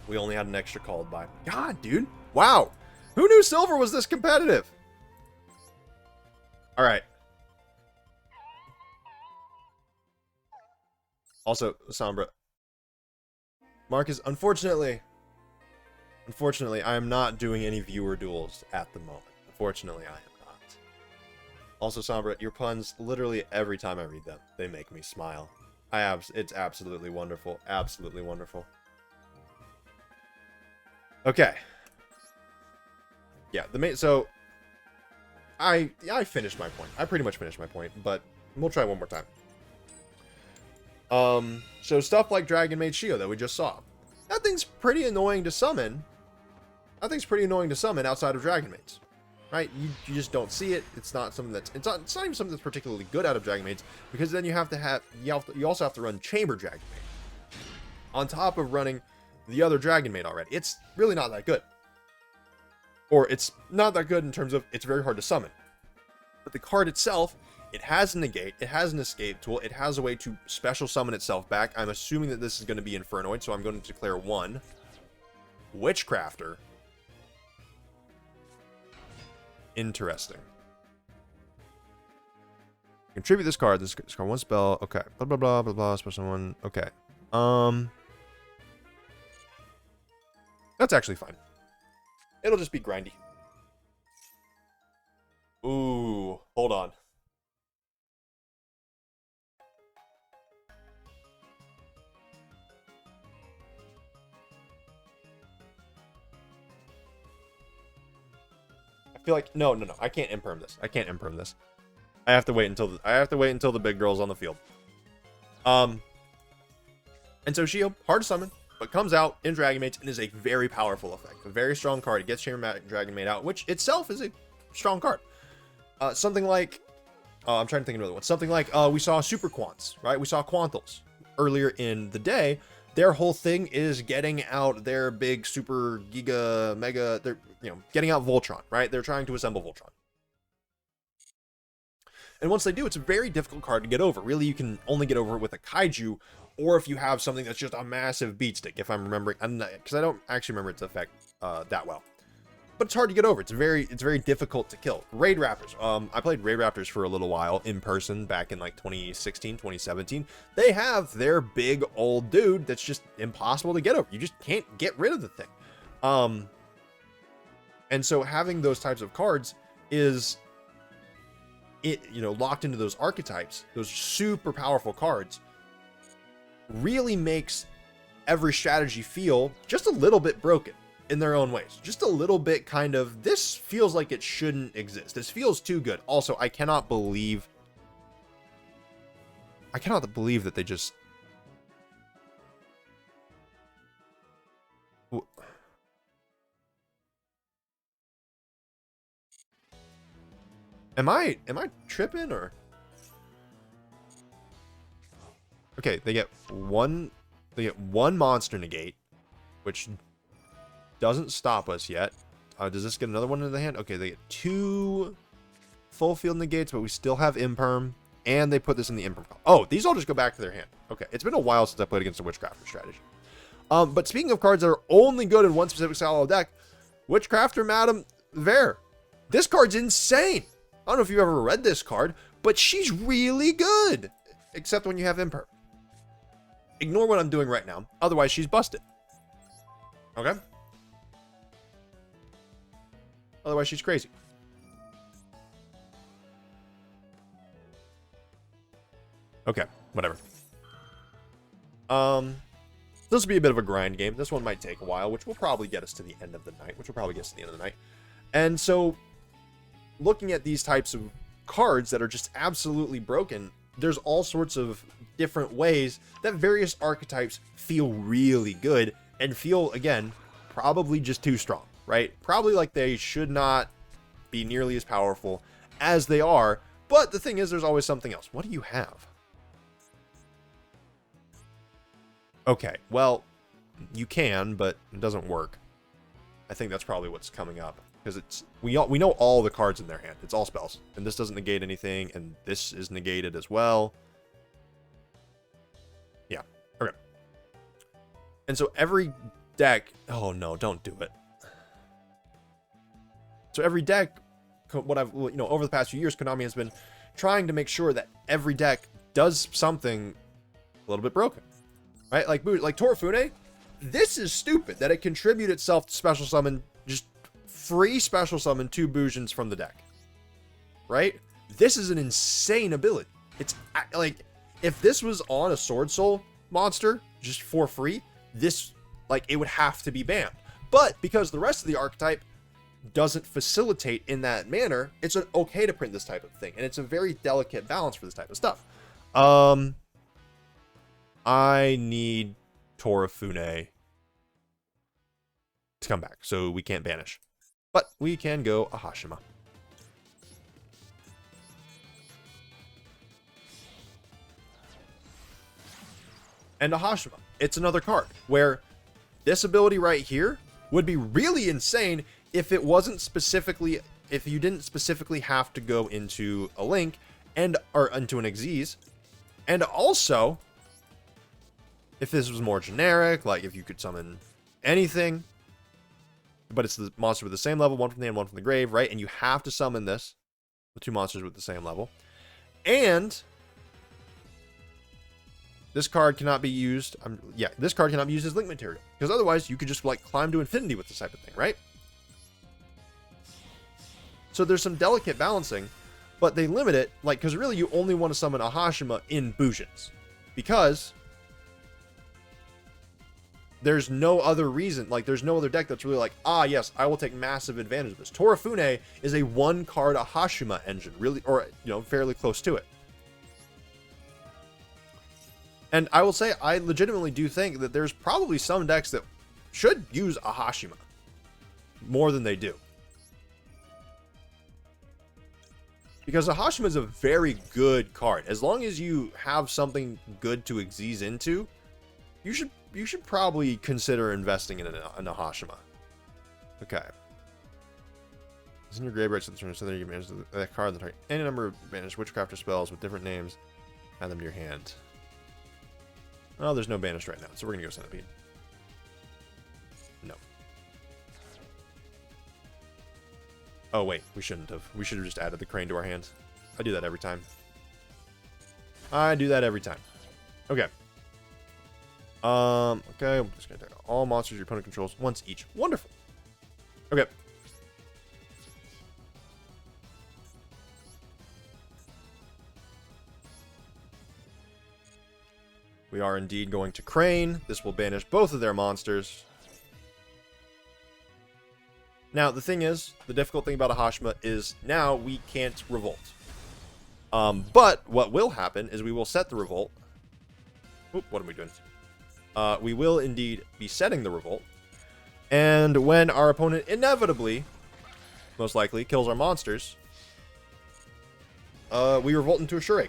We only had an extra called by. God, dude. Wow. Who knew Silver was this competitive? Alright. Also, Sombra. Marcus, unfortunately, I am not doing any viewer duels at the moment. Unfortunately, I am not. Also, Sombra, your puns, literally every time I read them, they make me smile. It's absolutely wonderful. Absolutely wonderful. Okay. Yeah, so I finished my point. I pretty much finished my point, but we'll try one more time. So stuff like Dragon Maid Shio that we just saw. That thing's pretty annoying to summon. That thing's pretty annoying to summon outside of Dragon Maids. Right? You just don't see it. It's not something that's... It's not even something that's particularly good out of Dragon Maids, because then you also have to run Chamber Dragon Maid on top of running the other Dragon Maid already. It's really not that good. Or it's not that good in terms of it's very hard to summon. But the card itself, it has a negate, it has an escape tool, it has a way to special summon itself back. I'm assuming that this is going to be Infernoid, so I'm going to declare one Witchcrafter. Interesting. Contribute this card. This card one spell. Okay. Blah blah blah blah blah. Special one. Okay. That's actually fine. It'll just be grindy. Ooh, hold on. I feel like no, I can't imperm this. I can't imperm this. I have to wait until the big girl's on the field. And so Shio, hard to summon, but comes out in Dragon Maids and is a very powerful effect. A very strong card. It gets Chamber Dragon Maid out, which itself is a strong card. Something like I'm trying to think of another one. Something like we saw Super Quants, right? We saw Quantals earlier in the day, their whole thing is getting out their big super giga mega, they're, you know, getting out Voltron, right? They're trying to assemble Voltron. And once they do, it's a very difficult card to get over. Really, you can only get over it with a kaiju, or if you have something that's just a massive beat stick, if I'm remembering, because I don't actually remember its effect that well. But it's hard to get over. It's very difficult to kill. Raid Raptors. I played Raid Raptors for a little while in person back in like 2016, 2017. They have their big old dude that's just impossible to get over. You just can't get rid of the thing. And so having those types of cards is, locked into those archetypes, those super powerful cards, really makes every strategy feel just a little bit broken in their own ways. Just a little bit kind of, this feels like it shouldn't exist. This feels too good. Also, I cannot believe that they just... Am I tripping or... Okay, they get one monster negate, which doesn't stop us yet. Does this get another one in the hand? Okay, they get 2 full field negates, but we still have imperm, and they put this in the imperm column. Oh, these all just go back to their hand. Okay, it's been a while since I played against a Witchcrafter strategy. But speaking of cards that are only good in one specific style of deck, Witchcrafter Madam Ver. This card's insane. I don't know if you've ever read this card, but she's really good. Except when you have imperm. Ignore what I'm doing right now. Otherwise, she's busted. Okay? Otherwise, she's crazy. Okay, whatever. This will be a bit of a grind game. This one might take a while, which will probably get us to the end of the night. And so, looking at these types of cards that are just absolutely broken, there's all sorts of different ways that various archetypes feel really good and feel, again, probably just too strong, right? Probably like they should not be nearly as powerful as they are. But the thing is, there's always something else. What do you have? Okay, well, you can, but it doesn't work. I think that's probably what's coming up. Because it's we know all the cards in their hand. It's all spells. And this doesn't negate anything, and this is negated as well. Yeah. Okay. And so every deck... Oh no, don't do it. So every deck, what I've, over the past few years, Konami has been trying to make sure that every deck does something a little bit broken. Right? Like Torafune, this is stupid that it contribute itself to special summon, just free special summon 2 Bujins from the deck. Right? This is an insane ability. It's like, if this was on a Sword Soul monster just for free, this, like, it would have to be banned. But because the rest of the archetype doesn't facilitate in that manner, it's okay to print this type of thing. And it's a very delicate balance for this type of stuff. I need Torafune to come back, so we can't banish. But we can go Ahashima. And Ahashima, it's another card where this ability right here would be really insane if it wasn't specifically, if you didn't specifically have to go into a Link or into an Xyz. And also, if this was more generic, like if you could summon anything, but it's the monster with the same level, one from the hand, one from the grave, right? And you have to summon this, the 2 monsters with the same level. And this card cannot be used. This card cannot be used as link material, because otherwise you could just like climb to infinity with this type of thing, right? So there's some delicate balancing, but they limit it, like, because really you only want to summon Ahashima in Bujins, because there's no other reason, like, there's no other deck that's really like, ah, yes, I will take massive advantage of this. Torafune is a 1-card Ahashima engine, really, or, fairly close to it. And I will say, I legitimately do think that there's probably some decks that should use Ahashima more than they do. Because Ahashima is a very good card. As long as you have something good to Xyz into, you should should probably consider investing in a Hashima. Okay. It's in your graveyard so that you can manage that card. Any number of banished witchcraft or spells with different names. Add them to your hand. Oh, there's no banished right now, so we're gonna go Centipede. No. Oh wait, we shouldn't have. We should have just added the crane to our hand. I do that every time. I do that every time. Okay. Okay, I'm just gonna take all monsters your opponent controls once each. Wonderful. Okay. We are indeed going to crane. This will banish both of their monsters. Now, the thing is, the difficult thing about a Hashima is now we can't revolt. But what will happen is we will set the revolt. Oop, what are we doing? We will indeed be setting the revolt. And when our opponent inevitably, most likely, kills our monsters, we revolt into a Shurake.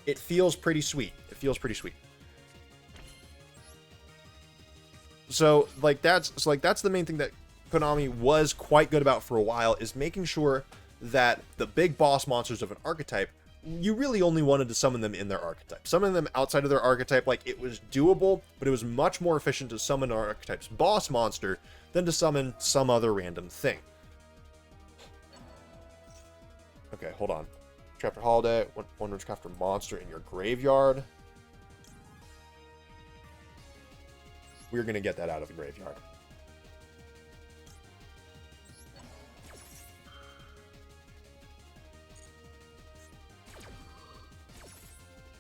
It feels pretty sweet. It feels pretty sweet. So, that's the main thing that Konami was quite good about for a while, is making sure that the big boss monsters of an archetype, you really only wanted to summon them in their archetype. Summoning them outside of their archetype, it was doable, but it was much more efficient to summon an archetype's boss monster than to summon some other random thing. Okay, hold on. Chapter Holiday, one Witchcraft monster in your graveyard. We're going to get that out of the graveyard.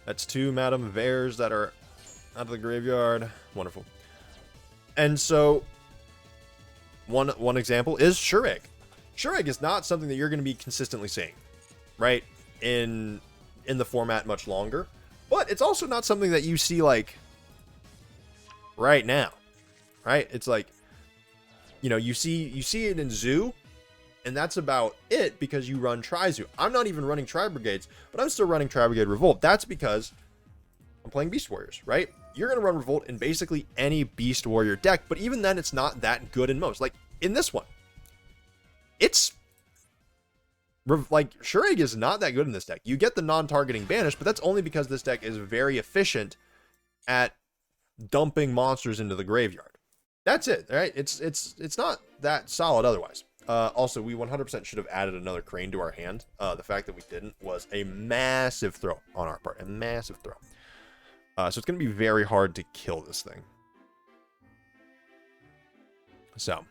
That's 2 Madame Vares that are out of the graveyard. Wonderful. And so, one example is Shurake. Shurake is not something that you're going to be consistently seeing, right? In the format much longer. But it's also not something that you see, right now. Right? It's you see it in Zoo, and that's about it because you run Tri-Zoo. I'm not even running Tri-Brigades, but I'm still running Tri-Brigade Revolt. That's because I'm playing Beast Warriors, right? You're going to run Revolt in basically any Beast Warrior deck, but even then it's not that good in most. In this one, it's Shurake is not that good in this deck. You get the non-targeting banish, but that's only because this deck is very efficient at dumping monsters into the graveyard. That's it, right? It's not that solid otherwise. Also, we 100% should have added another crane to our hand. The fact that we didn't was a massive throw on our part. A massive throw. So it's going to be very hard to kill this thing. So.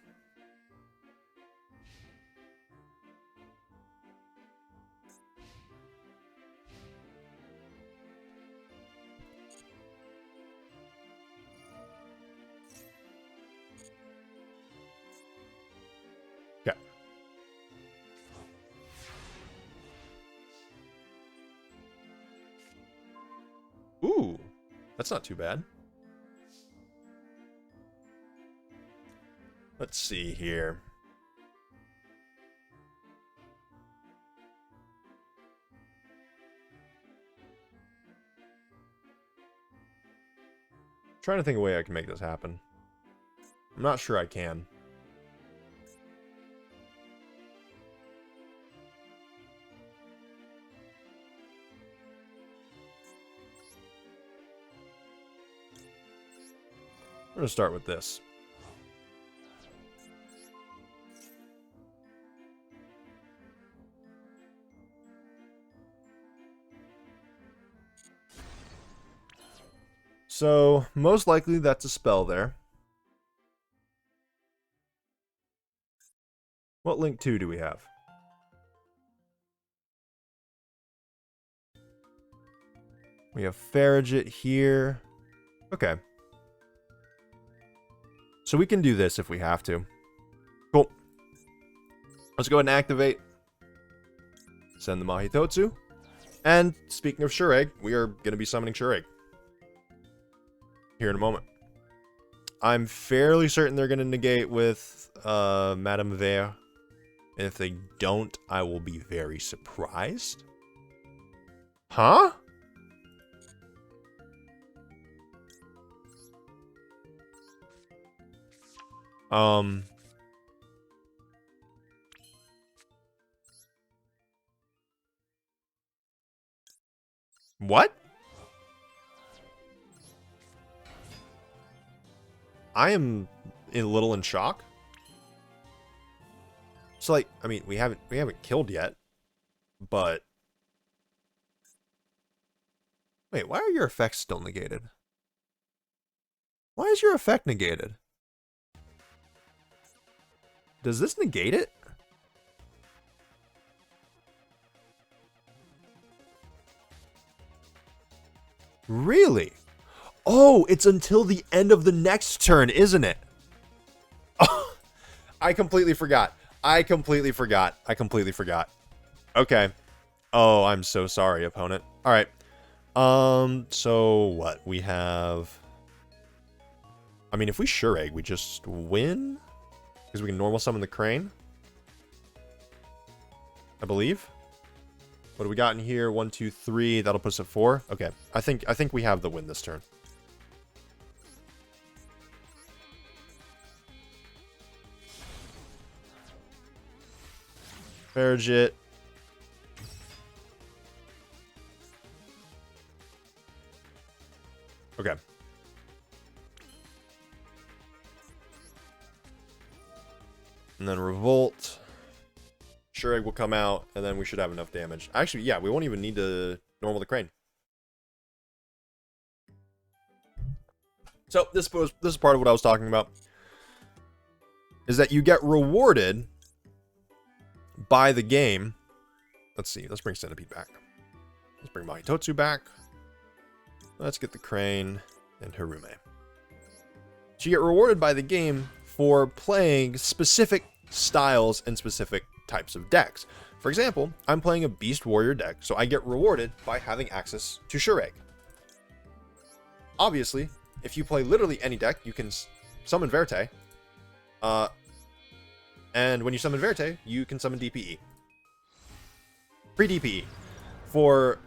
Okay. Ooh, that's not too bad. Let's see here. Trying to think of a way I can make this happen. I'm not sure I can. We're going to start with this. So, most likely that's a spell there. What Link 2 do we have? We have Farragut here. Okay. So we can do this if we have to. Cool. Let's go ahead and activate. Send the Mahitotsu. And speaking of Shurake, we are going to be summoning Shurake here in a moment. I'm fairly certain they're going to negate with Madame Vere. And if they don't, I will be very surprised. Huh? What? I am a little in shock. So like, I mean, we haven't killed yet, but wait, why are your effects still negated? Why is your effect negated? Does this negate it? Really? Oh, it's until the end of the next turn, isn't it? Oh, I completely forgot. I completely forgot. Okay. Oh, I'm so sorry, opponent. All right. So what? We have... I mean, if we sure egg, we just win? Because we can normal summon the crane. I believe. What do we got in here? 1, 2, 3. That'll put us at 4. Okay. I think we have the win this turn. Farigit. Okay. And then Revolt. Sure Egg will come out, and then we should have enough damage. Actually, yeah, we won't even need to normal the crane. So this is part of what I was talking about. Is that you get rewarded by the game. Let's see, let's bring Centipede back. Let's bring Mahitotsu back. Let's get the crane and Harume. So you get rewarded by the game for playing specific styles and specific types of decks. For example, I'm playing a Beast Warrior deck, so I get rewarded by having access to Sure Egg. Obviously, if you play literally any deck, you can summon Verte. And when you summon Verte, you can summon DPE. Pre-DPE. For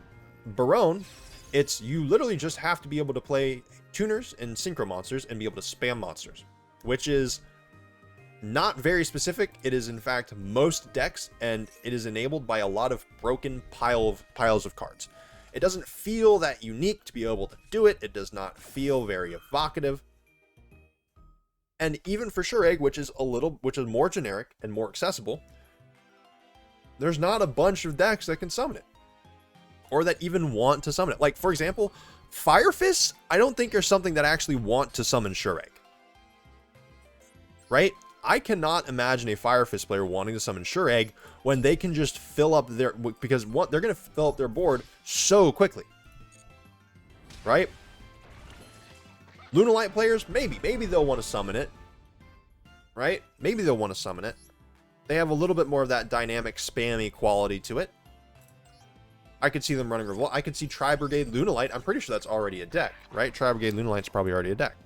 Barone, it's you literally just have to be able to play tuners and synchro monsters and be able to spam monsters, which is not very specific. It is in fact most decks, and it is enabled by a lot of broken piles of cards. It doesn't feel that unique to be able to do it. It does not feel very evocative. And even for Sure Egg, which is more generic and more accessible, there's not a bunch of decks that can summon it, or that even want to summon it. Like, for example, Fire Fists, I don't think are something that actually want to summon Sure Egg. Right? I cannot imagine a Fire Fist player wanting to summon Sure Egg when they can just fill up their... Because what they're going to fill up their board so quickly. Right? Lunalight players, maybe they'll want to summon it. Right? Maybe they'll want to summon it. They have a little bit more of that dynamic, spammy quality to it. I could see them running Revolt. I could see Tri-Brigade Lunalight. I'm pretty sure that's already a deck, right? Tri-Brigade Lunalight's probably already a deck.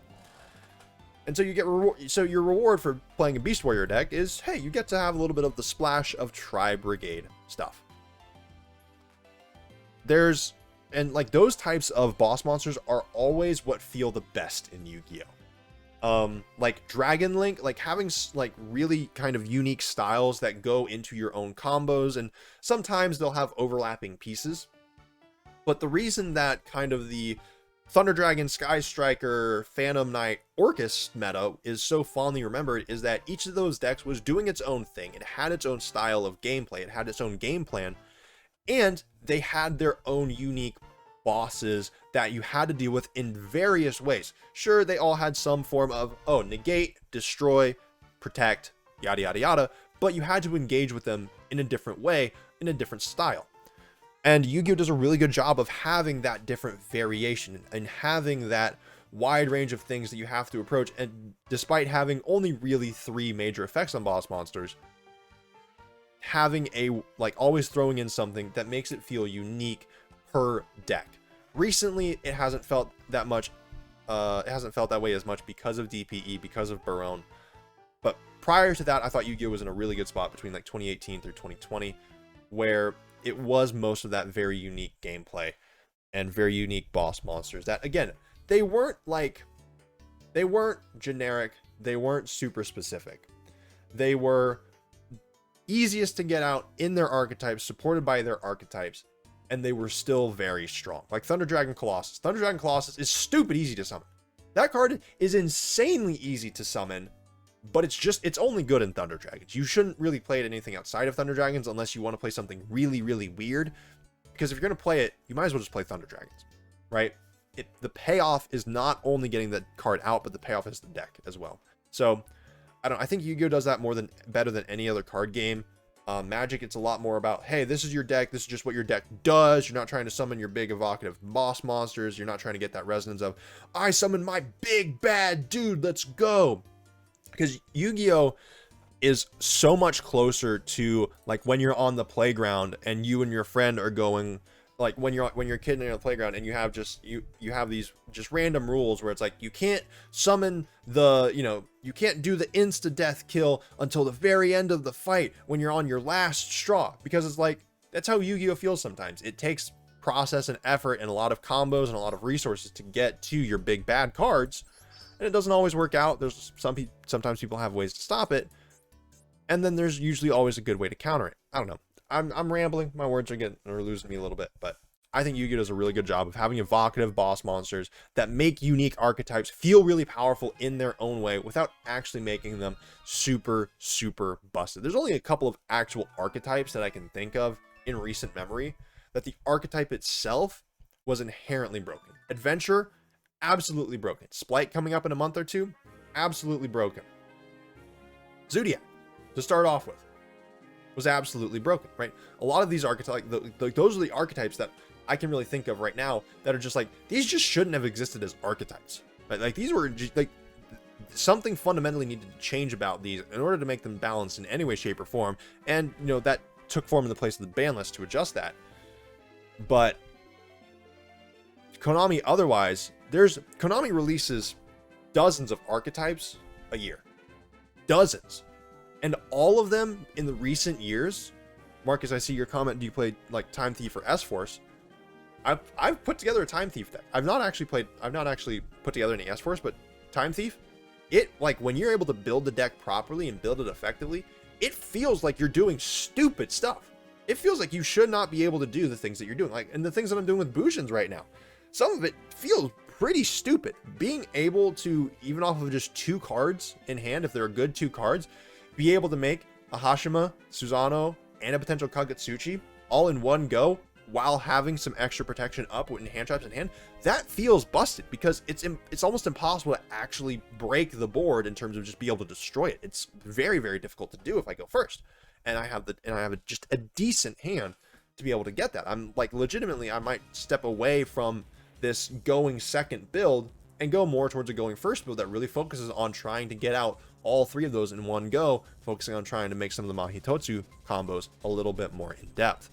And so you get so your reward for playing a Beast Warrior deck is, hey, you get to have a little bit of the splash of Tri-Brigade stuff. And like those types of boss monsters are always what feel the best in Yu-Gi-Oh! Like Dragon Link, like having like really kind of unique styles that go into your own combos, and sometimes they'll have overlapping pieces. But the reason that kind of the Thunder Dragon, Sky Striker, Phantom Knight, Orcus meta is so fondly remembered is that each of those decks was doing its own thing. It had its own style of gameplay. It had its own game plan. And they had their own unique bosses that you had to deal with in various ways. Sure, they all had some form of, negate, destroy, protect, yada, yada, yada. But you had to engage with them in a different way, in a different style. And Yu-Gi-Oh! Does a really good job of having that different variation and having that wide range of things that you have to approach. And despite having only really 3 major effects on boss monsters, having always throwing in something that makes it feel unique per deck. Recently, it hasn't felt that much. It hasn't felt that way as much because of DPE, because of Barone. But prior to that, I thought Yu-Gi-Oh! Was in a really good spot between like 2018 through 2020, where it was most of that very unique gameplay and very unique boss monsters that, again, they weren't generic they weren't super specific. They were easiest to get out in their archetypes, supported by their archetypes, and they were still very strong. Like Thunder Dragon Colossus. Thunder Dragon Colossus is stupid easy to summon. That card is insanely easy to summon, but it's only good in Thunder Dragons. You shouldn't really play it anything outside of Thunder Dragons unless you want to play something really, really weird. Because if you're going to play it, you might as well just play Thunder Dragons, right? The payoff is not only getting the card out, but the payoff is the deck as well. So I think Yu-Gi-Oh does that better than any other card game. Magic, it's a lot more about, hey, this is your deck. This is just what your deck does. You're not trying to summon your big evocative boss monsters. You're not trying to get that resonance of, I summon my big bad dude. Let's go. Because Yu-Gi-Oh is so much closer to like when you're on the playground and you and your friend are going, like when you're a kid and you're on the playground and you have you have these just random rules where it's like you can't summon you can't do the insta death kill until the very end of the fight when you're on your last straw, because it's like that's how Yu-Gi-Oh feels sometimes. It takes process and effort and a lot of combos and a lot of resources to get to your big bad cards, and it doesn't always work out. There's sometimes people have ways to stop it, and then there's usually always a good way to counter it. I don't know. I'm rambling. My words are losing me a little bit, but I think Yu-Gi-Oh does a really good job of having evocative boss monsters that make unique archetypes feel really powerful in their own way without actually making them super, super busted. There's only a couple of actual archetypes that I can think of in recent memory that the archetype itself was inherently broken. Adventure, absolutely broken. Splight coming up in a month or two, absolutely broken. Zodiac, to start off with, was absolutely broken, right? A lot of these archetypes, those are the archetypes that I can really think of right now that are just like, these just shouldn't have existed as archetypes, right? Like these were just, like, something fundamentally needed to change about these in order to make them balanced in any way, shape, or form. And that took form in the place of the ban list to adjust that. But Konami, otherwise, Konami releases dozens of archetypes a year, dozens. And all of them in the recent years, Marcus, I see your comment, do you play like Time Thief or S-Force? I've put together a Time Thief deck. I've not actually put together any S-Force, but Time Thief, like when you're able to build the deck properly and build it effectively, it feels like you're doing stupid stuff. It feels like you should not be able to do the things that you're doing. Like, and the things that I'm doing with Bujins right now, some of it feels pretty stupid. Being able to, even off of just 2 cards in hand, if they're a good 2 cards, be able to make a Hashima, Susano, and a potential Kagetsuchi all in one go while having some extra protection up with hand traps in hand, that feels busted because it's almost impossible to actually break the board in terms of just be able to destroy it. It's very, very difficult to do if I go first, and I have just a decent hand to be able to get that. I'm like, legitimately, I might step away from this going second build and go more towards a going first build that really focuses on trying to get out all 3 of those in one go, focusing on trying to make some of the Mahitotsu combos a little bit more in depth.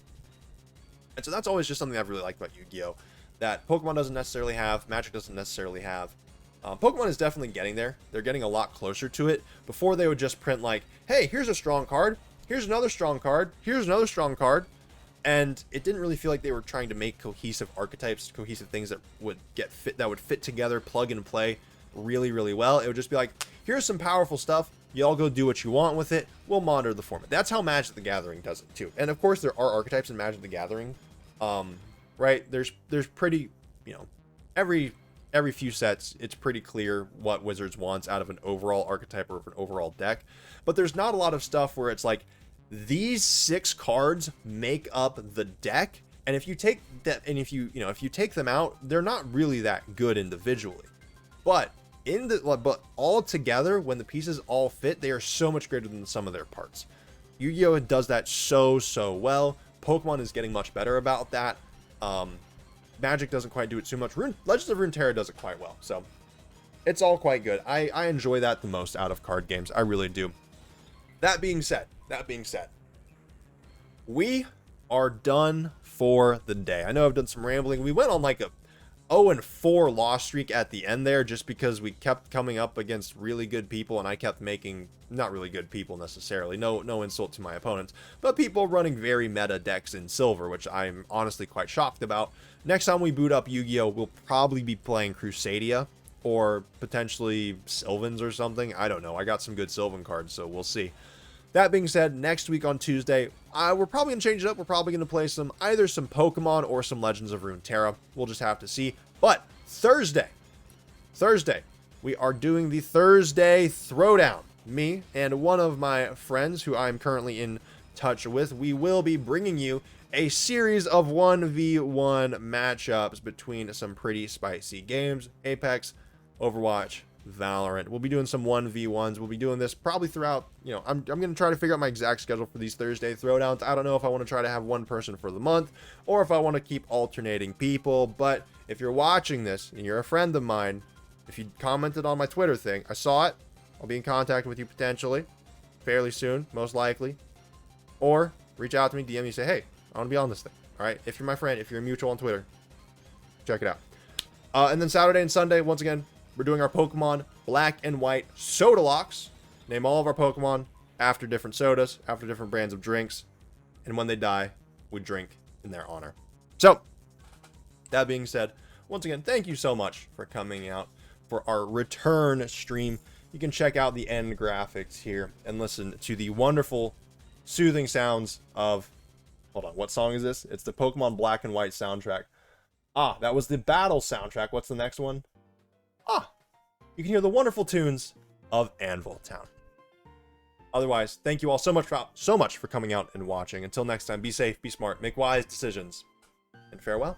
And so that's always just something I've really liked about Yu-Gi-Oh! That Pokemon doesn't necessarily have, Magic doesn't necessarily have. Pokemon is definitely getting there. They're getting a lot closer to it. Before, they would just print like, hey, here's a strong card, here's another strong card, here's another strong card. And it didn't really feel like they were trying to make cohesive archetypes, cohesive things that would fit together, plug and play really, really well. It would just be like, here's some powerful stuff. Y'all go do what you want with it. We'll monitor the format. That's how Magic the Gathering does it too. And of course, there are archetypes in Magic the Gathering. Right? There's pretty, every few sets, it's pretty clear what Wizards wants out of an overall archetype or of an overall deck. But there's not a lot of stuff where it's like, these 6 cards make up the deck, and if you take that, and if you take them out, they're not really that good individually. But all together, when the pieces all fit, they are so much greater than the sum of their parts. Yu-Gi-Oh! Does that so well. Pokemon is getting much better about that. Magic doesn't quite do it too much. Legends of Runeterra does it quite well. So it's all quite good. I enjoy that the most out of card games. I really do. That being said, we are done for the day. I know I've done some rambling. We went on like a 0-4 loss streak at the end there just because we kept coming up against really good people, and I kept making not really good people necessarily. No insult to my opponents, but people running very meta decks in Silver, which I'm honestly quite shocked about. Next time we boot up Yu-Gi-Oh, we'll probably be playing Crusadia or potentially Sylvans or something. I don't know. I got some good Sylvan cards, so we'll see. That being said, next week on Tuesday, we're probably going to change it up. We're probably going to play either some Pokemon or some Legends of Runeterra. We'll just have to see. But Thursday, we are doing the Thursday Throwdown. Me and one of my friends who I'm currently in touch with, we will be bringing you a series of 1v1 matchups between some pretty spicy games. Apex, Overwatch, Valorant. We'll be doing some 1v1s. We'll be doing this probably throughout, I'm going to try to figure out my exact schedule for these Thursday Throwdowns. I don't know if I want to try to have one person for the month or if I want to keep alternating people. But if you're watching this and you're a friend of mine, if you commented on my Twitter thing, I saw it. I'll be in contact with you potentially fairly soon, most likely. Or reach out to me, DM me, say, hey, I want to be on this thing. All right. If you're my friend, if you're a mutual on Twitter, check it out. And then Saturday and Sunday, once again, we're doing our Pokemon Black and White Soda Locks. Name all of our Pokemon after different sodas, after different brands of drinks. And when they die, we drink in their honor. So, that being said, once again, thank you so much for coming out for our return stream. You can check out the end graphics here and listen to the wonderful, soothing sounds of... Hold on, what song is this? It's the Pokemon Black and White soundtrack. Ah, that was the battle soundtrack. What's the next one? Ah, you can hear the wonderful tunes of Anvil Town. Otherwise, thank you all so much for coming out and watching. Until next time, be safe, be smart, make wise decisions, and farewell.